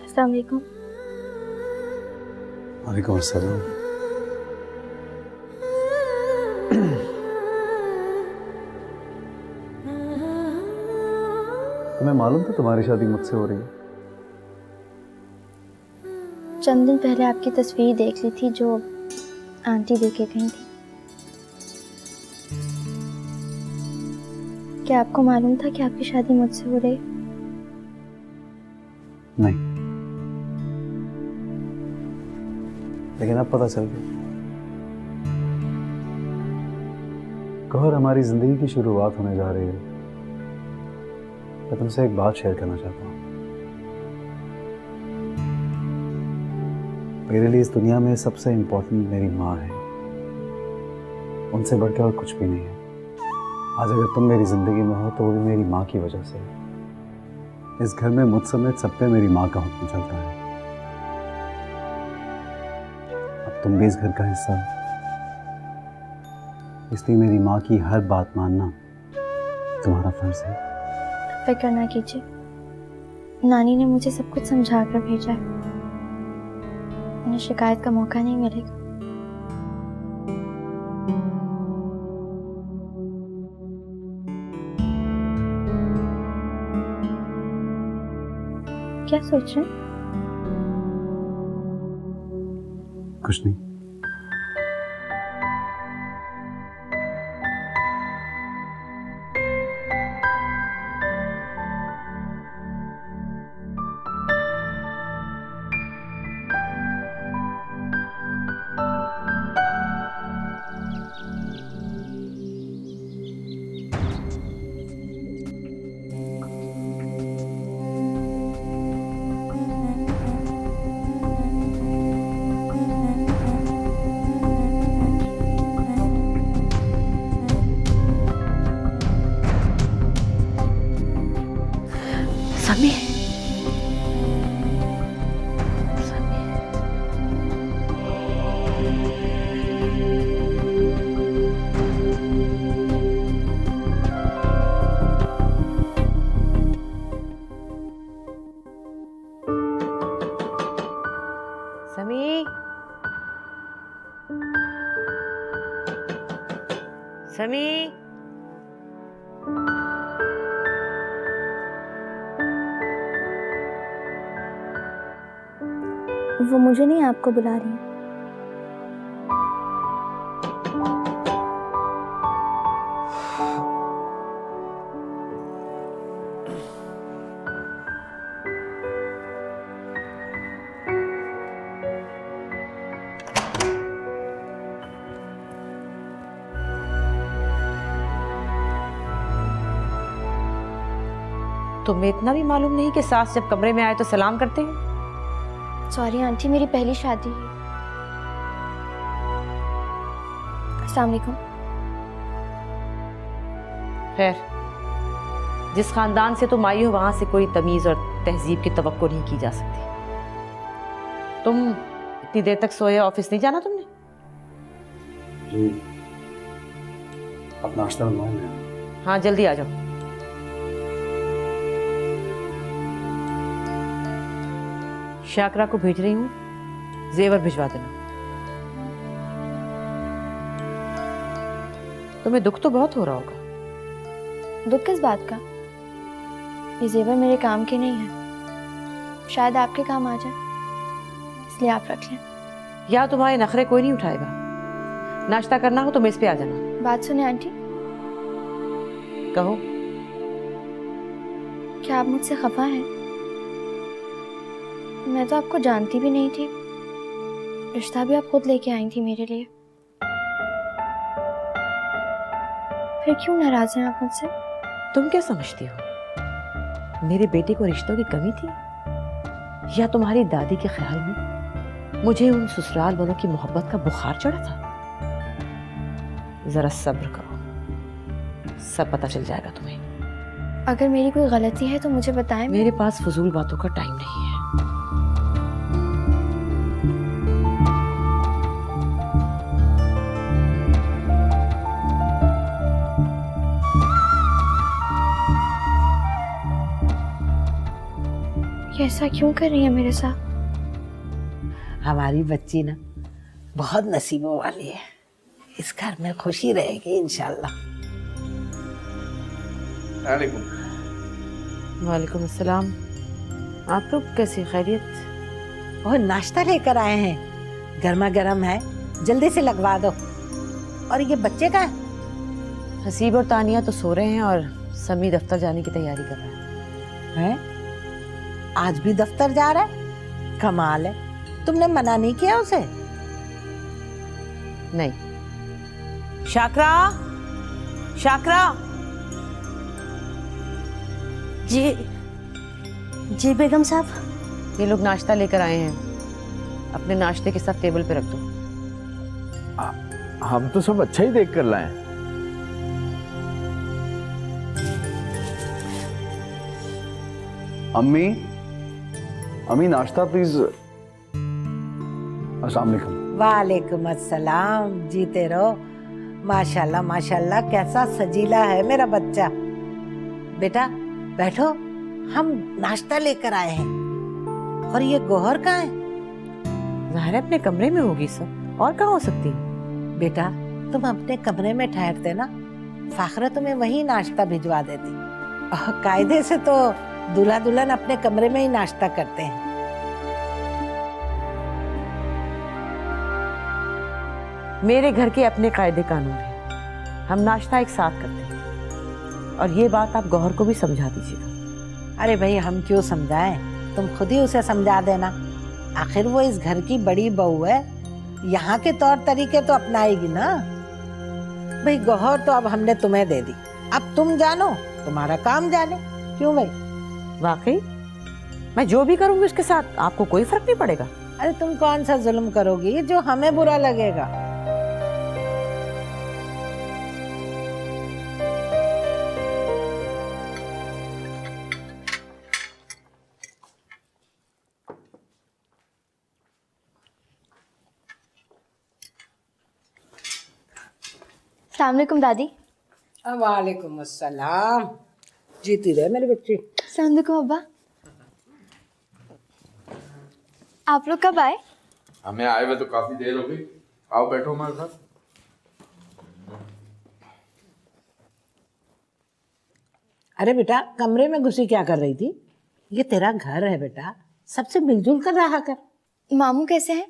अस्सलाम वालेकुम। वालेकुम अस्सलाम। तुम्हें मालूम था तुम्हारी शादी मुझसे हो रही है? चंद दिन पहले आपकी तस्वीर देख ली थी जो आंटी देके गई थी। क्या आपको मालूम था कि आपकी शादी मुझसे हो रही? नहीं, लेकिन अब पता चल गया। गौहर, हमारी जिंदगी की शुरुआत होने जा रही है। मैं तुमसे एक बात शेयर करना चाहता हूँ। मेरे लिए इस दुनिया में सबसे इम्पोर्टेंट मेरी माँ है, उनसे बढ़कर और कुछ भी नहीं है। आज अगर तुम मेरी जिंदगी में हो तो वो भी मेरी माँ की वजह से। इस घर में मुझ समेत सब पे मेरी माँ का हुक्म चलता है। अब तुम भी इस घर का हिस्सा हो, इसलिए मेरी माँ की हर बात मानना तुम्हारा फर्ज है। फिक्र ना कीजिए, नानी ने मुझे सब कुछ समझा कर भेजा है। उन्हें शिकायत का मौका नहीं मिलेगा। क्या सोच रहे हैं? कुछ नहीं। समी, समी, समी, वो मुझे नहीं, आपको बुला रही है। तुम्हें इतना भी मालूम नहीं कि सास जब कमरे में आए तो सलाम करते हैं? सॉरी आंटी, मेरी पहली शादी है। अस्सलाम वालेकुम। खैर, जिस खानदान से तुम आई हो वहां से कोई तमीज और तहजीब की तवक्को नहीं की जा सकती। तुम इतनी देर तक सोए, ऑफिस नहीं जाना तुमने? जी, अब नाश्ता बनवाऊं। हाँ, जल्दी आ जाओ। शाकरा को भेज रही हूँ, जेवर भिजवा देना। तुम्हें दुख तो बहुत हो रहा होगा। दुख किस बात का? ये जेवर मेरे काम के नहीं है, शायद आपके काम आ जाए, इसलिए आप रख लें। या तुम्हारे नखरे कोई नहीं उठाएगा। नाश्ता करना हो तो मेज पे आ जाना। बात सुने आंटी। कहो। क्या आप मुझसे खफा हैं? मैं तो आपको जानती भी नहीं थी, रिश्ता भी आप खुद लेके आई थी मेरे लिए। फिर क्यों नाराज हैं आप मुझसे? तुम क्या समझती हो, मेरे बेटे को रिश्तों की कमी थी, या तुम्हारी दादी के ख्याल में मुझे उन ससुराल वालों की मोहब्बत का बुखार चढ़ा था? जरा सब्र करो, सब पता चल जाएगा तुम्हें। अगर मेरी कोई गलती है तो मुझे बताएं। मेरे पास फजूल बातों का टाइम नहीं है। ये ऐसा क्यों कर रही है मेरे साथ? हमारी बच्ची ना बहुत नसीबों वाली है, इस घर में खुशी रहेगी इंशाल्लाह। वालेकुम अस्सलाम। आप लोग कैसी खैरियत? और नाश्ता लेकर आए हैं, गर्मा गर्म है, जल्दी से लगवा दो। और ये बच्चे का है? हसीब और तानिया तो सो रहे हैं और समी दफ्तर जाने की तैयारी कर रहा हैं? आज भी दफ्तर जा रहा है? कमाल है, तुमने मना नहीं किया उसे? नहीं। शाकरा, शाकरा। जी बेगम साहब। ये लोग नाश्ता लेकर आए हैं, अपने नाश्ते के साथ टेबल पे रख दो। हम तो सब अच्छा ही देख कर लाए। अम्मी, अम्मी नाश्ता प्लीज। अस्सलाम वालेकुम। वालेकुम अस्सलाम, जीते रहो। माशाल्लाह माशाल्लाह, कैसा सजीला है मेरा बच्चा। बेटा बैठो, हम नाश्ता लेकर आए हैं। और ये गोहर कहाँ है? ज़ाहिर है अपने कमरे में होगी सब, और कहाँ हो सकती है? बेटा तुम अपने कमरे में ठहरते ना, फाखरा तुम्हें वही नाश्ता भिजवा देती। कायदे से तो दूल्हा दुल्हन अपने कमरे में ही नाश्ता करते हैं। मेरे घर के अपने कायदे कानून हैं, हम नाश्ता एक साथ करते हैं, और ये बात आप गौहर को भी समझा दीजिएगा। अरे भाई हम क्यों समझाएं, तुम खुद ही उसे समझा देना। आखिर वो इस घर की बड़ी बहू है, यहाँ के तौर तरीके तो अपनाएगी ना। भाई गौहर तो अब हमने तुम्हें दे दी, अब तुम जानो, तुम्हारा काम जाने। क्यों भाई? वाकई मैं जो भी करूंगी उसके साथ आपको कोई फर्क नहीं पड़ेगा? अरे तुम कौन सा जुल्म करोगी जो हमें बुरा लगेगा? अस्सलाम वालेकुम दादी। वालेकुम अस्सलाम, जीती रहे मेरे बच्चे। अस्सलाम वालेकुम अब्बा। आप लोग कब आए? हमें आए हुए तो काफी देर हो गई। आओ बैठो हमारे साथ। अरे बेटा कमरे में घुसी क्या कर रही थी? ये तेरा घर है बेटा, सबसे मिलजुल कर रहा कर। मामू कैसे हैं?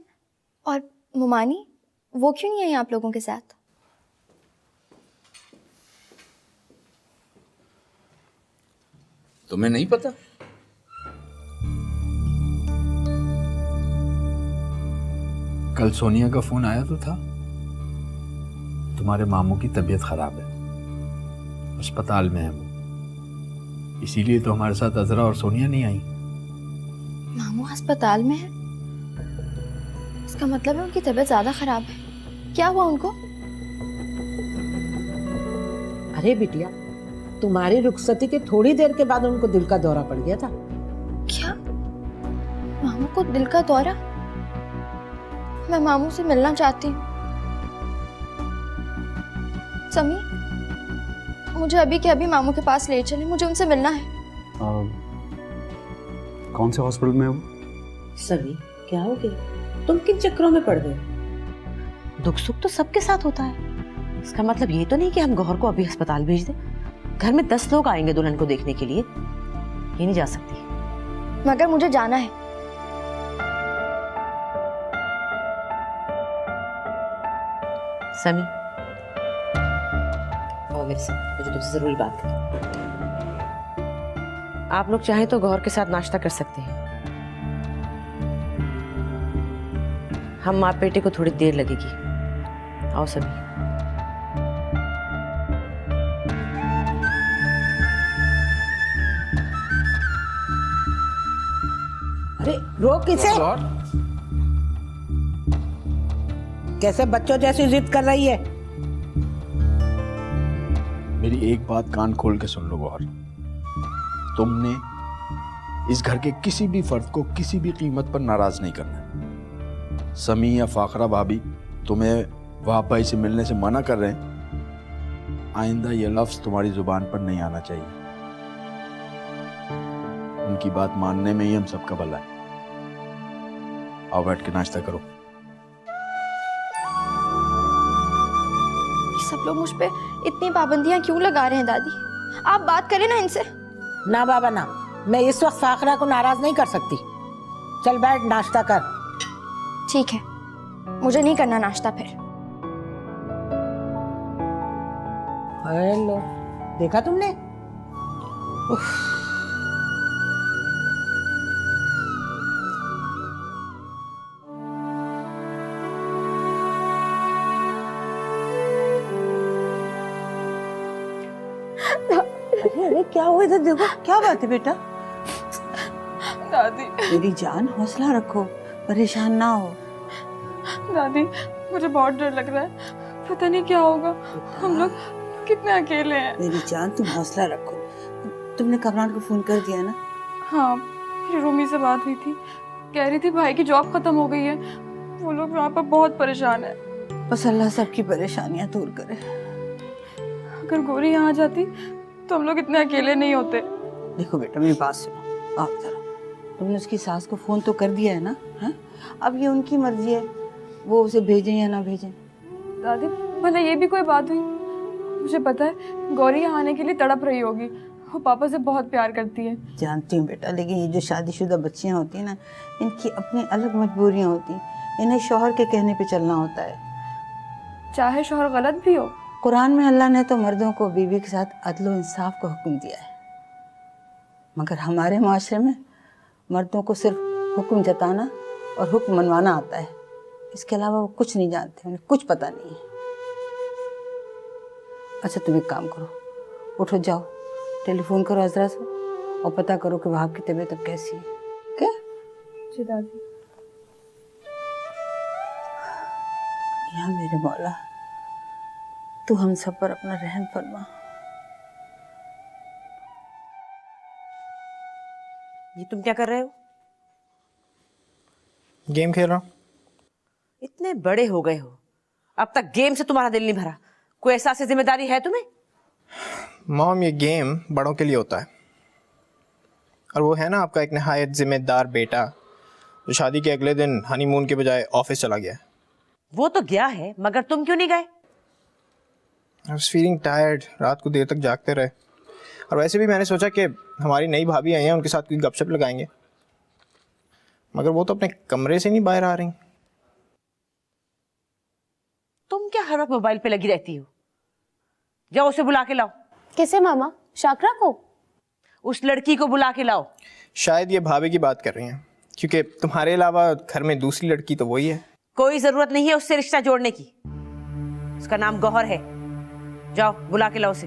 और मुमानी, वो क्यों नहीं आई आप लोगों के साथ? तुम्हें नहीं पता? कल सोनिया का फोन आया तो था, तुम्हारे मामू की तबीयत खराब है, अस्पताल में है वो, इसीलिए तो हमारे साथ अजरा और सोनिया नहीं आई। मामू अस्पताल में है? इसका मतलब है उनकी तबीयत ज्यादा खराब है। क्या हुआ उनको? अरे बिटिया, तुम्हारी रुखसती के थोड़ी देर के बाद उनको दिल का दौरा पड़ गया था। क्या? मामू को दिल का दौरा? मैं मामू से मिलना चाहती हूँ। समी, मुझे अभी के अभी मामू के पास ले चले, मुझे उनसे मिलना है। कौन से हॉस्पिटल में है वो? समी क्या हो गया? तुम किन चक्करों में पड़ गए? दुख सुख तो सबके साथ होता है, इसका मतलब ये तो नहीं कि हम गौहर को अभी अस्पताल भेज दें। घर में 10 लोग आएंगे दुल्हन को देखने के लिए, ये नहीं जा सकती। मगर मुझे जाना है। समी आओ मेरे साथ, मुझे तुमसे जरूरी बात करनी। आप लोग चाहें तो गौहर के साथ नाश्ता कर सकते हैं। हम माँ बेटे को थोड़ी देर लगेगी। आओ समी। अरे रोक किसे? कैसे बच्चों जैसी जिद कर रही है? मेरी एक बात कान खोल के सुन लो गौहर, तुमने इस घर के किसी भी फर्द को किसी भी कीमत पर नाराज नहीं करना। समी या फाखरा भाभी तुम्हें वहाब भाई से मिलने से मना कर रहे हैं, आइंदा ये लफ्ज तुम्हारी जुबान पर नहीं आना चाहिए। उनकी बात मानने में ही हम सबका भला है। आओ बैठ के नाश्ता करो। सब लोग मुझ पे इतनी पाबंदियां क्यों लगा रहे हैं दादी? आप बात करें ना इनसे। ना बाबा ना, मैं इस वक्त फाखरा को नाराज नहीं कर सकती। चल बैठ नाश्ता कर। ठीक है, मुझे नहीं करना नाश्ता फिर। हेलो, देखा तुमने? उफ। अरे क्या हुआ इधर देखो, क्या बात है बेटा? दादी। मेरी जान, हौसला रखो, परेशान ना हो। दादी मुझे बहुत डर लग रहा है, पता नहीं क्या होगा। हम लोग कितने अकेले हैं। मेरी जान तुम हौसला रखो। तुमने कमरान को फोन कर दिया ना? हाँ, मेरी रूमी से बात हुई थी, कह रही थी भाई की जॉब खत्म हो गई है, वो लोग वहाँ पर बहुत परेशान है। बस अल्लाह सबकी परेशानियां दूर करे। अगर गौरी यहाँ आ जाती तो हम लोग इतने अकेले नहीं होते। देखो बेटा मेरी बात सुनो, आओ जरा। तुमने उसकी सास को फोन तो कर दिया है ना? हाँ? अब ये उनकी मर्जी है, वो उसे भेजें या ना भेजें। दादी भला ये भी कोई बात हुई? मुझे पता है गौरी यहाँ आने के लिए तड़प रही होगी, वो पापा से बहुत प्यार करती है। जानती हूँ बेटा, लेकिन ये जो शादीशुदा बच्चियाँ होती हैं ना, इनकी अपनी अलग मजबूरियाँ होती हैं। इन्हें शौहर के कहने पे चलना होता है, चाहे शौहर गलत भी हो। कुरान में अल्लाह ने तो मर्दों को बीवी के साथ अदल व इंसाफ का हुक्म दिया है, मगर हमारे माशरे में मर्दों को सिर्फ हुक्म जताना और हुक्म मनवाना आता है। इसके अलावा वो कुछ नहीं जानते, उन्हें कुछ पता नहीं है। अच्छा तुम एक काम करो, उठो जाओ, टेलीफोन करो अजरा से और पता करो कि वहाब की तबीयत अब कैसी है। क्या? जी दादी। या मेरे मौला, तू हम सब पर अपना रहम फरमा। ये तुम क्या कर रहे हो? गेम खेल रहा हूँ। इतने बड़े हो गए हो, अब तक गेम से तुम्हारा दिल नहीं भरा? कोई एहसास जिम्मेदारी है तुम्हें? मॉम, ये गेम बड़ों के लिए होता है, और वो है ना आपका एक नहायत जिम्मेदार बेटा जो शादी के अगले दिन हनीमून के बजाय ऑफिस चला गया। वो तो गया है, मगर तुम क्यों नहीं गए? I was feeling tired, रात को देर तक जागते रहे, और वैसे भी मैंने सोचा कि हमारी नई भाभी आई हैं, उनके साथ कोई गपशप लगाएंगे, मगर वो तो अपने कमरे से नहीं बाहर आ रही। तुम क्या हर वक्त मोबाइल पे लगी रहती हो? जाओ उसे बुला के लाओ। किसे मामा? शाकरा को? उस लड़की को बुला के लाओ। शायद ये भाभी की बात कर रही हैं, क्योंकि तुम्हारे अलावा घर में दूसरी लड़की तो वही है। कोई जरूरत नहीं है उससे रिश्ता जोड़ने की, उसका नाम गौहर है। जाओ बुला के लाओ उसे।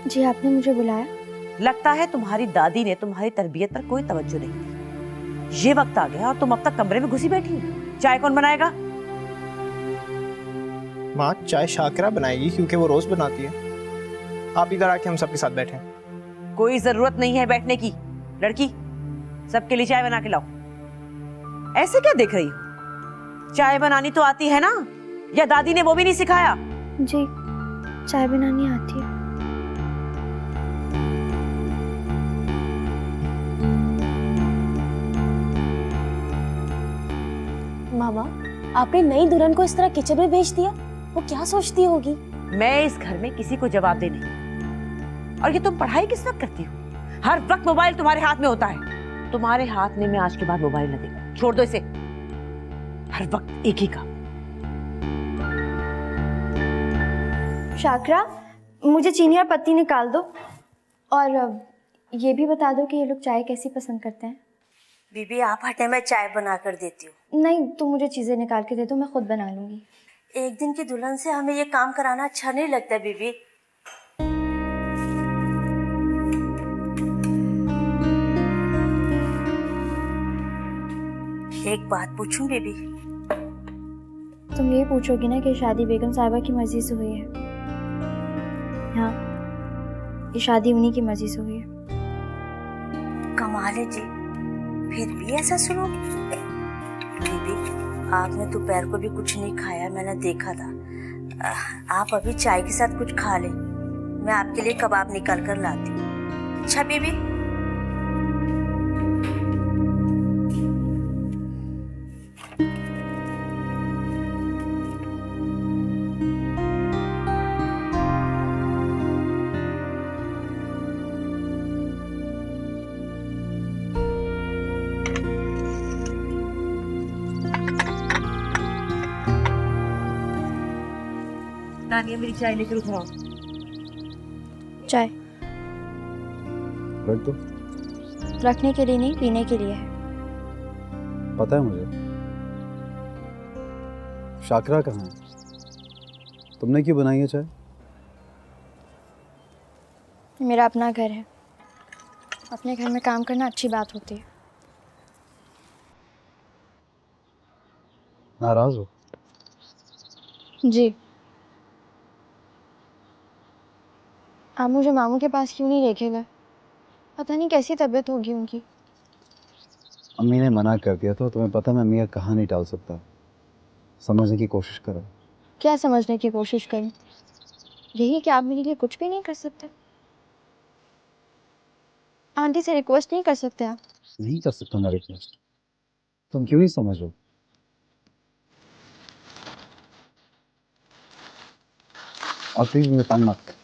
जी आपने मुझे बुलाया? लगता है तुम्हारी दादी ने तुम्हारी तरबियत पर कोई तवज्जो नहीं दी। ये वक्त आ गया और तुम अब तक कमरे में घुसी बैठी हो। चाय कौन बनाएगा? माँ, चाय शाकरा बनाएगी क्योंकि वो रोज बनाती है। आप इधर आके हम सबके साथ बैठे। कोई जरूरत नहीं है बैठने की। लड़की, सबके लिए चाय बना के लाओ। ऐसे क्या देख रही हो? चाय बनानी तो आती है ना, या दादी ने वो भी नहीं सिखाया? जी चाय बनानी आती है। मामा, आपने नई दुल्हन को इस तरह किचन में भेज दिया, वो क्या सोचती होगी? मैं इस घर में किसी को जवाब दे नहीं। और ये तुम पढ़ाई किस वक्त करती हो? हर वक्त मोबाइल तुम्हारे हाथ में होता है। तुम्हारे हाथ में मैं आज के बाद मोबाइल न देगा। छोड़ दो इसे, हर वक्त एक ही काम। शाकरा, मुझे चीनी और पत्ती निकाल दो, और ये भी बता दो कि ये लोग चाय कैसी पसंद करते हैं। बीबी आप हटे, मैं चाय बना कर देती हूँ। नहीं, तुम मुझे चीजें निकाल के दे दो, मैं खुद बना लूंगी। एक दिन की दुल्हन से हमें ये काम कराना अच्छा नहीं लगता बीबी। एक बात पूछूं बीबी? तुम ये पूछोगी ना कि शादी बेगम साहिबा की मर्जी से हुई है? हाँ, ये शादी उन्हीं की मर्जी से हुई है। कमाल है जी, फिर भी ऐसा सुनो। बीबी आपने दोपहर को भी कुछ नहीं खाया, मैंने देखा था। आप अभी चाय के साथ कुछ खा लें, मैं आपके लिए कबाब निकाल कर लाती हूँ। अच्छा बीबी? नानी मेरी चाय लेकर उठाओ। चाय रख दो। रखने के लिए नहीं, पीने के लिए है। पता है मुझे। शाकरा कहाँ है? तुमने क्यों बनाई है चाय? मेरा अपना घर है, अपने घर में काम करना अच्छी बात होती है। नाराज हो? जी। आप मुझे मामू के पास क्यों नहीं लेके गए? पता नहीं कैसी तबीयत होगी उनकी। अम्मी ने मना कर दिया था। तुम्हें पता है मैं अम्मी का कहाँ नहीं टाल सकता। समझने की कोशिश करो। क्या समझने की कोशिश करूं? यही कि आप मेरे लिए कुछ भी नहीं कर सकते? आंटी से रिक्वेस्ट नहीं कर सकते आप? नहीं कर सकता मैं रिक्वेस्ट। तुम क्यों नहीं समझ रहे? और प्लीज मुझे तंग मत कर।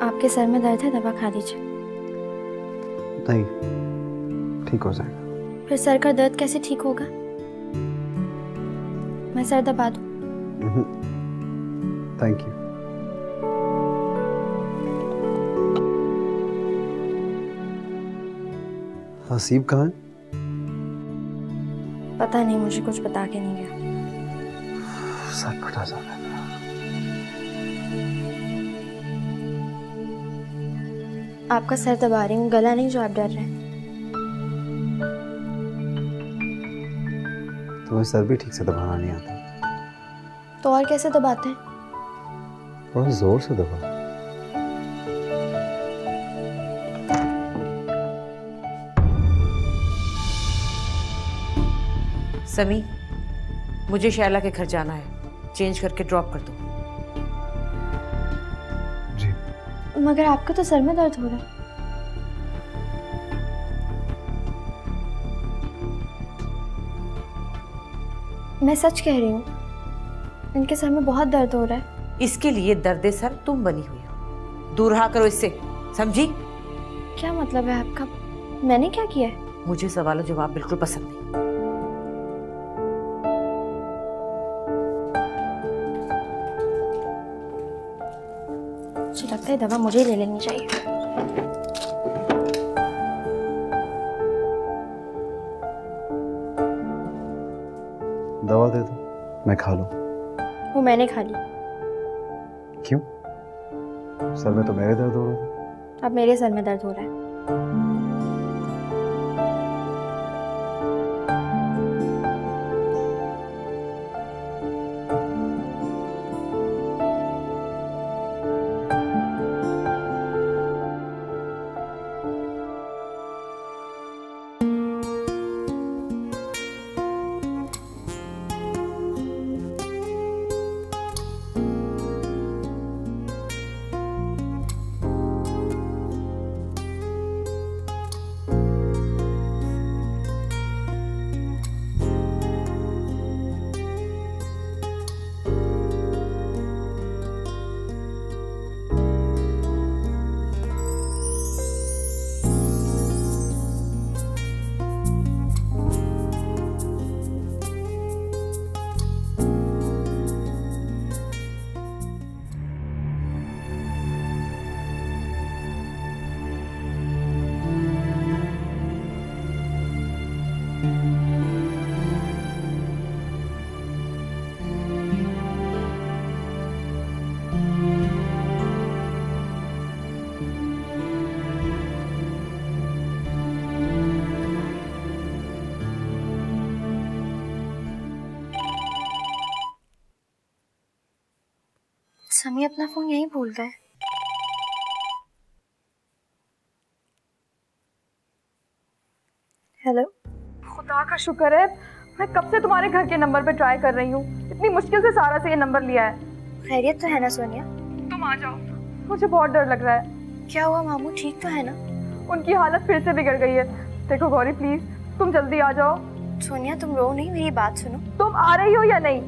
आपके सर में दर्द है, दवा खा लीजिए। नहीं, ठीक हो जाएगा। फिर सर का दर्द कैसे ठीक होगा? मैं सर दबा दूं? Thank you. हसीब कहाँ है? पता नहीं, मुझे कुछ बता के नहीं गया। सर फटा जा रहा है। आपका सर दबा रही हूँ, गला नहीं जो आप डर रहे हैं। तुम्हें सर भी ठीक से दबाना नहीं आता। तो और कैसे दबाते हैं? थोड़ा जोर से दबा। समी, मुझे शैला के घर जाना है, चेंज करके ड्रॉप कर दो। मगर आपका तो सर में दर्द हो रहा है। मैं सच कह रही हूँ, इनके सर में बहुत दर्द हो रहा है। इसके लिए दर्द सर तुम बनी हुई हो, दूर रहा करो इससे, समझी? क्या मतलब है आपका? मैंने क्या किया है? मुझे सवालों जवाब बिल्कुल पसंद नहीं। मुझे लगता है दवा मुझे ही ले लेनी चाहिए। दवा दे दो, मैं खा लूं। वो मैंने खा ली। क्यों? सर में तो मेरे दर्द हो रहा था। अब मेरे सर में दर्द हो रहा है। समी अपना फोन यहीं भूल गए। हेलो। खुदा का शुक्र है, मैं कब से तुम्हारे घर के नंबर पे ट्राई कर रही हूँ। इतनी मुश्किल से सारा से ये नंबर लिया है। खैरियत तो है ना सोनिया? तुम आ जाओ, मुझे बहुत डर लग रहा है। क्या हुआ, मामू ठीक तो है ना? उनकी हालत फिर से बिगड़ गई है। देखो गौरी प्लीज तुम जल्दी आ जाओ। सोनिया तुम रो नहीं, मेरी बात सुनो। तुम आ रही हो या नहीं?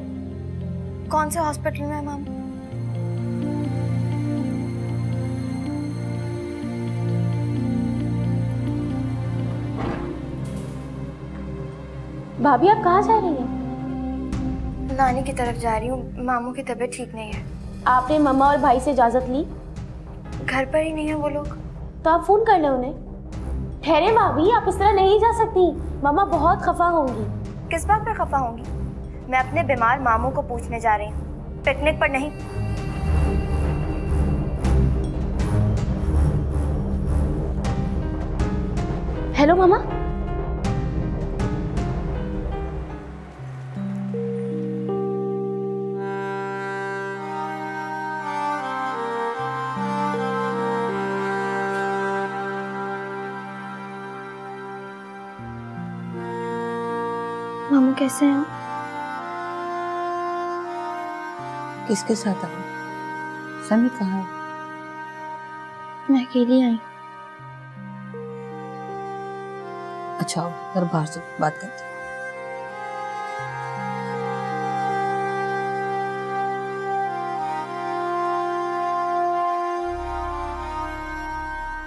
कौन से हॉस्पिटल में है मामू? भाभी आप कहाँ जा रही हैं? नानी की तरफ जा रही हूँ, मामू की तबीयत ठीक नहीं है। आपने मम्मा और भाई से इजाजत ली? घर पर ही नहीं है वो लोग। तो आप फोन कर लें उन्हें। ठहरे भाभी, आप इस तरह नहीं जा सकती, मम्मा बहुत खफा होंगी। किस बात पर खफा होंगी? मैं अपने बीमार मामू को पूछने जा रही हूँ, पिकनिक पर नहीं। हेलो मामा। मामू कैसे हैं? किसके साथ आओ? समी कहाँ है? मैं अकेली आई। अच्छा आओ, घर बाहर से बात करते हैं।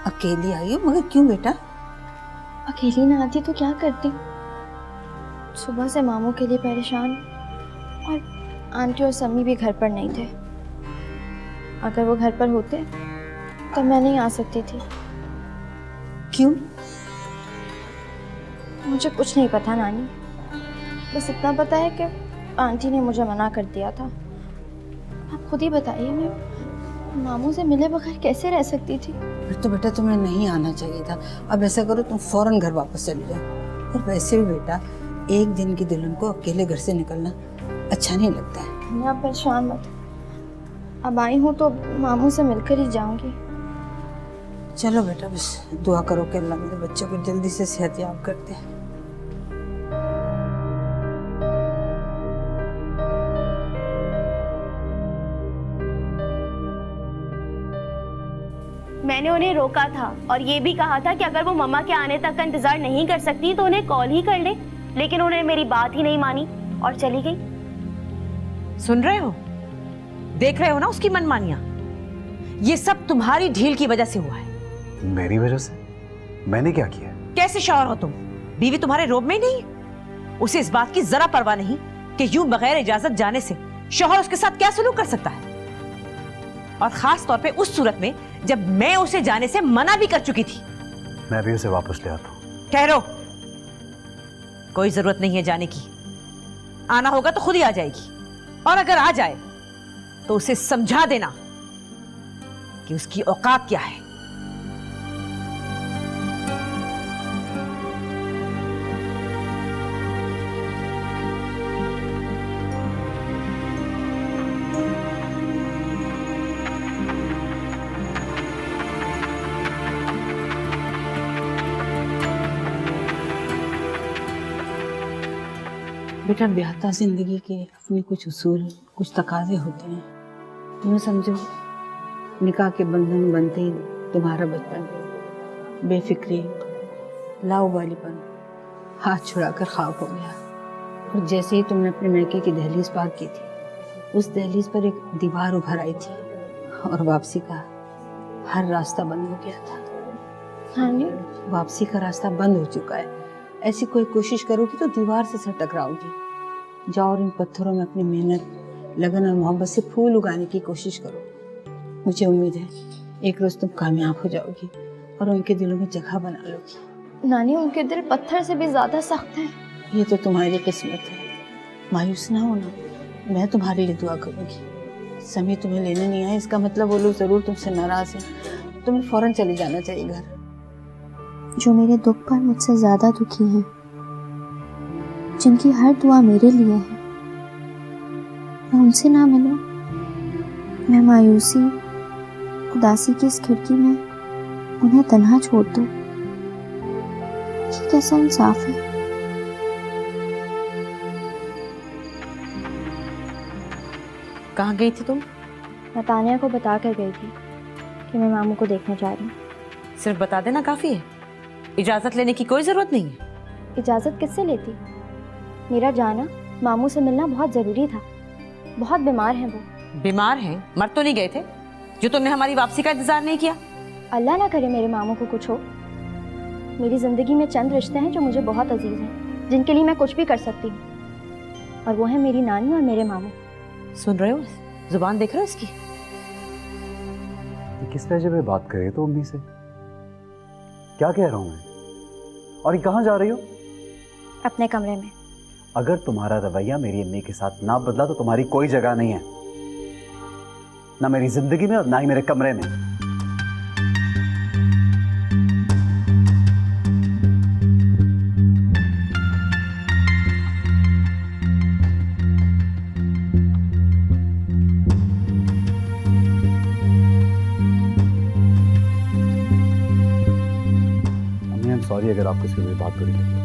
अकेली आई हो, मगर क्यों बेटा? अकेली ना आती तो क्या करती? सुबह से मामू के लिए परेशान, और आंटी और समी भी घर पर नहीं थे। अगर वो घर पर होते तो मैं नहीं आ सकती थी। क्यों? मुझे कुछ नहीं पता नानी, बस इतना पता है कि आंटी ने मुझे मना कर दिया था। आप खुद ही बताइए, मैं मामू से मिले बगैर कैसे रह सकती थी? फिर तो बेटा तुम्हें नहीं आना चाहिए था। अब ऐसा करो, तुम फौरन घर वापस चले जाओ। और वैसे भी बेटा, एक दिन की दुल्हन को अकेले घर से निकलना अच्छा नहीं लगता है। आप परेशान मत, अब आई हूँ तो मामू से मिलकर ही जाऊंगी। चलो बेटा, बस दुआ करो कि अल्लाह मेरे बच्चों को जल्दी से सेहतयाब कर दे। मैंने उन्हें रोका था और ये भी कहा था कि अगर वो मम्मा के आने तक का इंतजार नहीं कर सकती तो उन्हें कॉल ही कर ले, लेकिन उन्होंने मेरी बात ही नहीं मानी और चली गई। सुन रहे हो, देख रहे हो ना उसकी मनमानियां। ये सब तुम्हारी ढील की वजह से हुआ है। मेरी वजह से? मैंने क्या किया? कैसे शौहर हो तुम? बीवी तुम्हारे रोब में ही नहीं? उसे इस बात की जरा परवाह नहीं कि यूं बगैर इजाजत जाने से शौहर उसके साथ क्या सलूक कर सकता है, और खास तौर पे उस सूरत में जब मैं उसे जाने से मना भी कर चुकी थी। मैं भी उसे वापस ले आता हूँ। ठहरो, कोई जरूरत नहीं है जाने की। आना होगा तो खुद ही आ जाएगी, और अगर आ जाए तो उसे समझा देना कि उसकी औकात क्या है। बेटा, ब्याहता जिंदगी के अपने कुछ उसूल, कुछ तकाजे होते हैं। तुम्हें समझो, निकाह के बंधन बनते ही तुम्हारा बचपन, बेफिक्री, लाउबालीपन हाथ छुड़ाकर खाक हो गया। और जैसे ही तुमने अपने मैके की दहलीज पार की थी, उस दहलीज पर एक दीवार उभर आई थी और वापसी का हर रास्ता बंद हो गया था। हाँ, वापसी का रास्ता बंद हो चुका है। ऐसी कोई कोशिश करोगी तो दीवार से सर टकराओगी। जाओ और इन पत्थरों में अपनी मेहनत, लगन और मोहब्बत से फूल उगाने की कोशिश करो। मुझे उम्मीद है एक रोज तुम कामयाब हो जाओगी और उनके दिलों में जगह बना लोगी। नानी, उनके दिल पत्थर से भी ज्यादा सख्त हैं। ये तो तुम्हारी किस्मत है, मायूस ना होना। मैं तुम्हारे लिए दुआ करूंगी। समय तुम्हें लेने नहीं आए, इसका मतलब वो लोग जरूर तुमसे नाराज हैं। तुम्हें फौरन चले जाना चाहिए घर। जो मेरे दुख पर मुझसे ज्यादा दुखी हैं, जिनकी हर दुआ मेरे लिए है, मैं उनसे ना मिलूं मैं मायूसी उदासी की इस खिड़की में उन्हें तन्हा छोड़ दूं, ये कैसा इंसाफ है? कहाँ गई थी तुम? मैं तानिया को बता कर गई थी कि मैं मामू को देखने जा रही हूँ। सिर्फ बता देना काफी है, इजाजत लेने की कोई जरूरत नहीं है। इजाजत किससे लेती? मेरा जाना मामू से मिलना बहुत जरूरी था। बहुत बीमार हैं वो। बीमार हैं? मर तो नहीं गए थे जो तुमने हमारी वापसी का इंतजार नहीं किया? अल्लाह ना करे मेरे मामू को कुछ हो। मेरी जिंदगी में चंद रिश्ते हैं जो मुझे बहुत अजीज हैं, जिनके लिए मैं कुछ भी कर सकती हूँ, और वो है मेरी नानी और मेरे मामू। सुन रहे हो? जुबान देख रहे हो इसकी? ये किस लहजे में बात कर रही हो तो अम्मी से? क्या कह रहा हूँ मैं? और ये कहाँ जा रही हो? अपने कमरे में। अगर तुम्हारा रवैया मेरी अम्मी के साथ ना बदला तो तुम्हारी कोई जगह नहीं है, ना मेरी जिंदगी में और ना ही मेरे कमरे में। अम्मी, आई एम सॉरी अगर आपको इसकी मेरी बात बुरी लगी।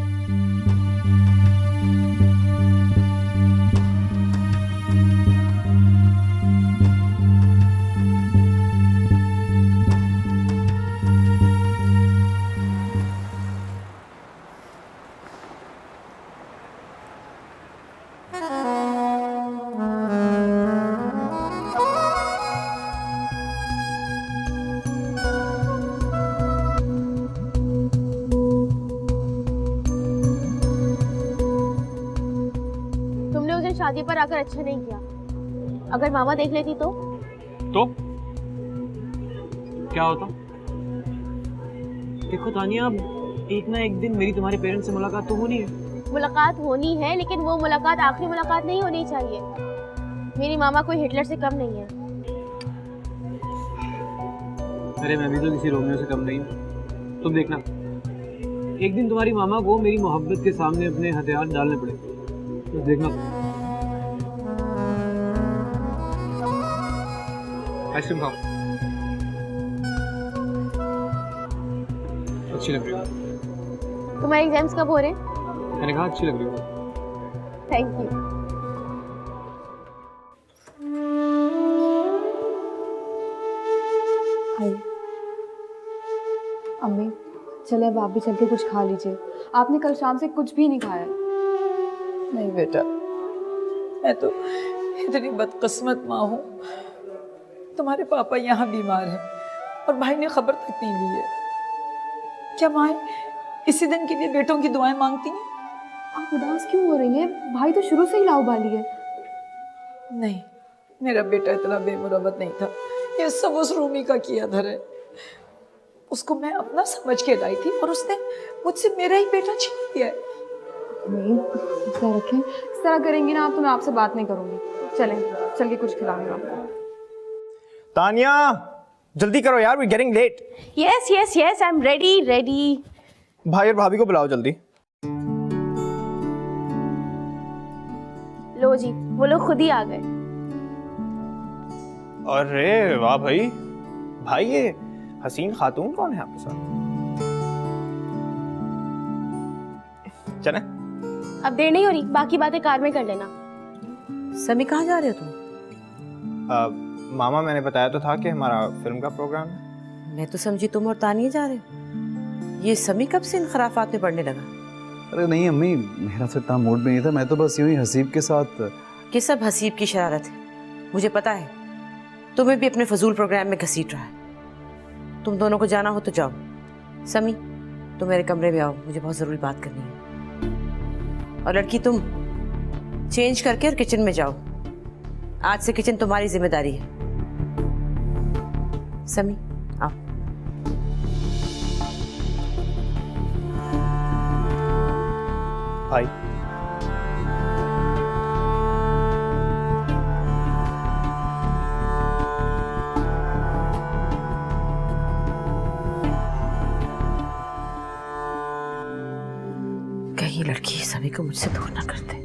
तुमने उस दिन शादी पर आकर अच्छा नहीं किया। अगर मामा देख लेती तो क्या होता? देखो तानिया, एक ना एक दिन मेरी तुम्हारे पेरेंट्स से मुलाकात तो होनी है। मुलाकात होनी है, लेकिन वो मुलाकात आखिरी मुलाकात नहीं होनी चाहिए। मेरी मामा कोई हिटलर से कम नहीं है। अरे मैं भी तो किसी रोमियो से कम नहीं हूँ। तुम देखना, एक दिन तुम्हारी मामा को मेरी मोहब्बत के सामने अपने हथियार डालने पड़े। बस देखना। आइसक्रीम खाओ, अच्छी लग रही हो। तुम्हारे एग्जाम्स कब हो रहे हैं? मैंने कहा अच्छी लग रही हो। Thank you. आइए अम्मी, चले अब आप भी चल के कुछ खा लीजिए। आपने कल शाम से कुछ भी नहीं खाया। नहीं बेटा, मैं तो इतनी बदकिस्मत माँ हूँ। तुम्हारे पापा यहाँ बीमार हैं और भाई ने खबर तक नहीं ली है। क्या माएँ इसी दिन के लिए बेटों की दुआएं मांगती हैं? आप उदास क्यों हो रही हैं? भाई तो शुरू से ही लाउबाली है। नहीं, मेरा बेटा इतना बेमुरवत नहीं था। ये सब उस रूमी का किया धर है। उसको मैं अपना समझ के लाई थी और उसने मुझसे मेरा ही बेटा छीन लिया है। नहीं, इस तरह रखें, इस तरह करेंगी ना आप तो मैं आपसे बात नहीं करूंगी। चलें, चल के कुछ खिलाऊंगी आपको। तानिया, जल्दी करो यार, we getting late. Yes yes yes, I am ready ready. भाई और भाभी को बुलाओ जल्दी। लो जी, वो लोग खुद ही आ गए। अरे वाह भाई, भाई ये हसीन खातून कौन है आपके साथ? चले? अब देर नहीं हो रही, बाकी बातें कार में कर लेना। समी, कहाँ जा रहे हो तुम? मामा, मैंने बताया तो था कि हमारा फिल्म का प्रोग्राम है। मैं तो समझी तुम और तानिया जा रहे हो। ये समी कब से इन खराफात में पड़ने लगा? अरे नहीं अम्मी, मेरा तो इतना मूड में नहीं था। मैं तो बस यूं ही हसीब के साथ। ये सब हसीब की शरारत है, मुझे पता है। तुम्हें भी अपने फजूल प्रोग्राम में घसीट रहा है। तुम दोनों को जाना हो तो जाओ। समी, तुम मेरे कमरे में आओ, मुझे बहुत ज़रूरी बात करनी है। और लड़की, तुम चेंज करके और किचन में जाओ। आज से किचन तुम्हारी जिम्मेदारी है। समी, आओ। भाई, कहीं लड़की सभी को मुझसे दूर ना कर दे।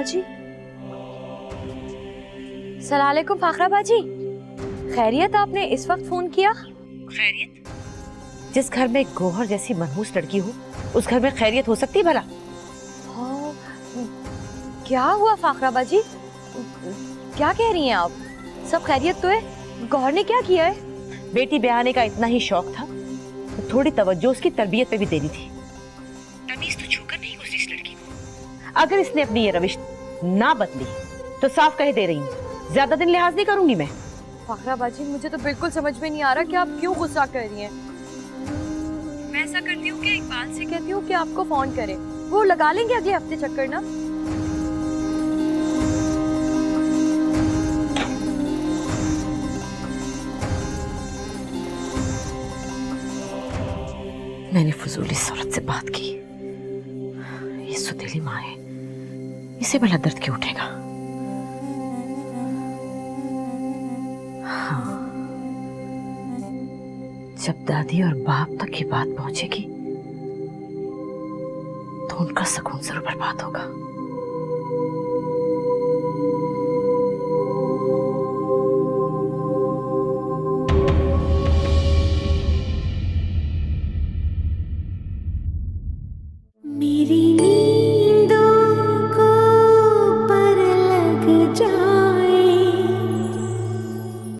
बाजी। सलाम अलैकुम फाखरा बाजी, खैरियत? आपने इस वक्त फोन किया? खैरियत? जिस घर में गौहर जैसी मनहूस लड़की हो उस घर में खैरियत हो सकती भला? हाँ, क्या हुआ फाखरा बाजी? क्या कह रही हैं आप? सब खैरियत तो है? गौहर ने क्या किया है? बेटी ब्याहने का इतना ही शौक था तो थोड़ी तवज्जो उसकी तरबियत पे भी देनी थी। तमीज तो छूकर नहीं गुजरी इस लड़की को। अगर इसने अपनी ये रविश ना बदली तो साफ कह दे रही हूँ, ज्यादा दिन लिहाज नहीं करूंगी मैं। फाखरा बाजी, मुझे तो बिल्कुल समझ में नहीं आ रहा कि आप क्यों गुस्सा कर रही हैं। मैं ऐसा करती हूँ कि इकबाल से कहती हूँ कि आपको फोन करे, वो लगा लेंगे अगले हफ्ते चक्कर ना। मैंने फजूल इस औरत से बात की। ये सुतीली माँ है, इसे भला दर्द क्यों उठेगा? हाँ, जब दादी और बाप तक ये बात पहुंचेगी तो उनका सुकून जरूर बर्बाद होगा।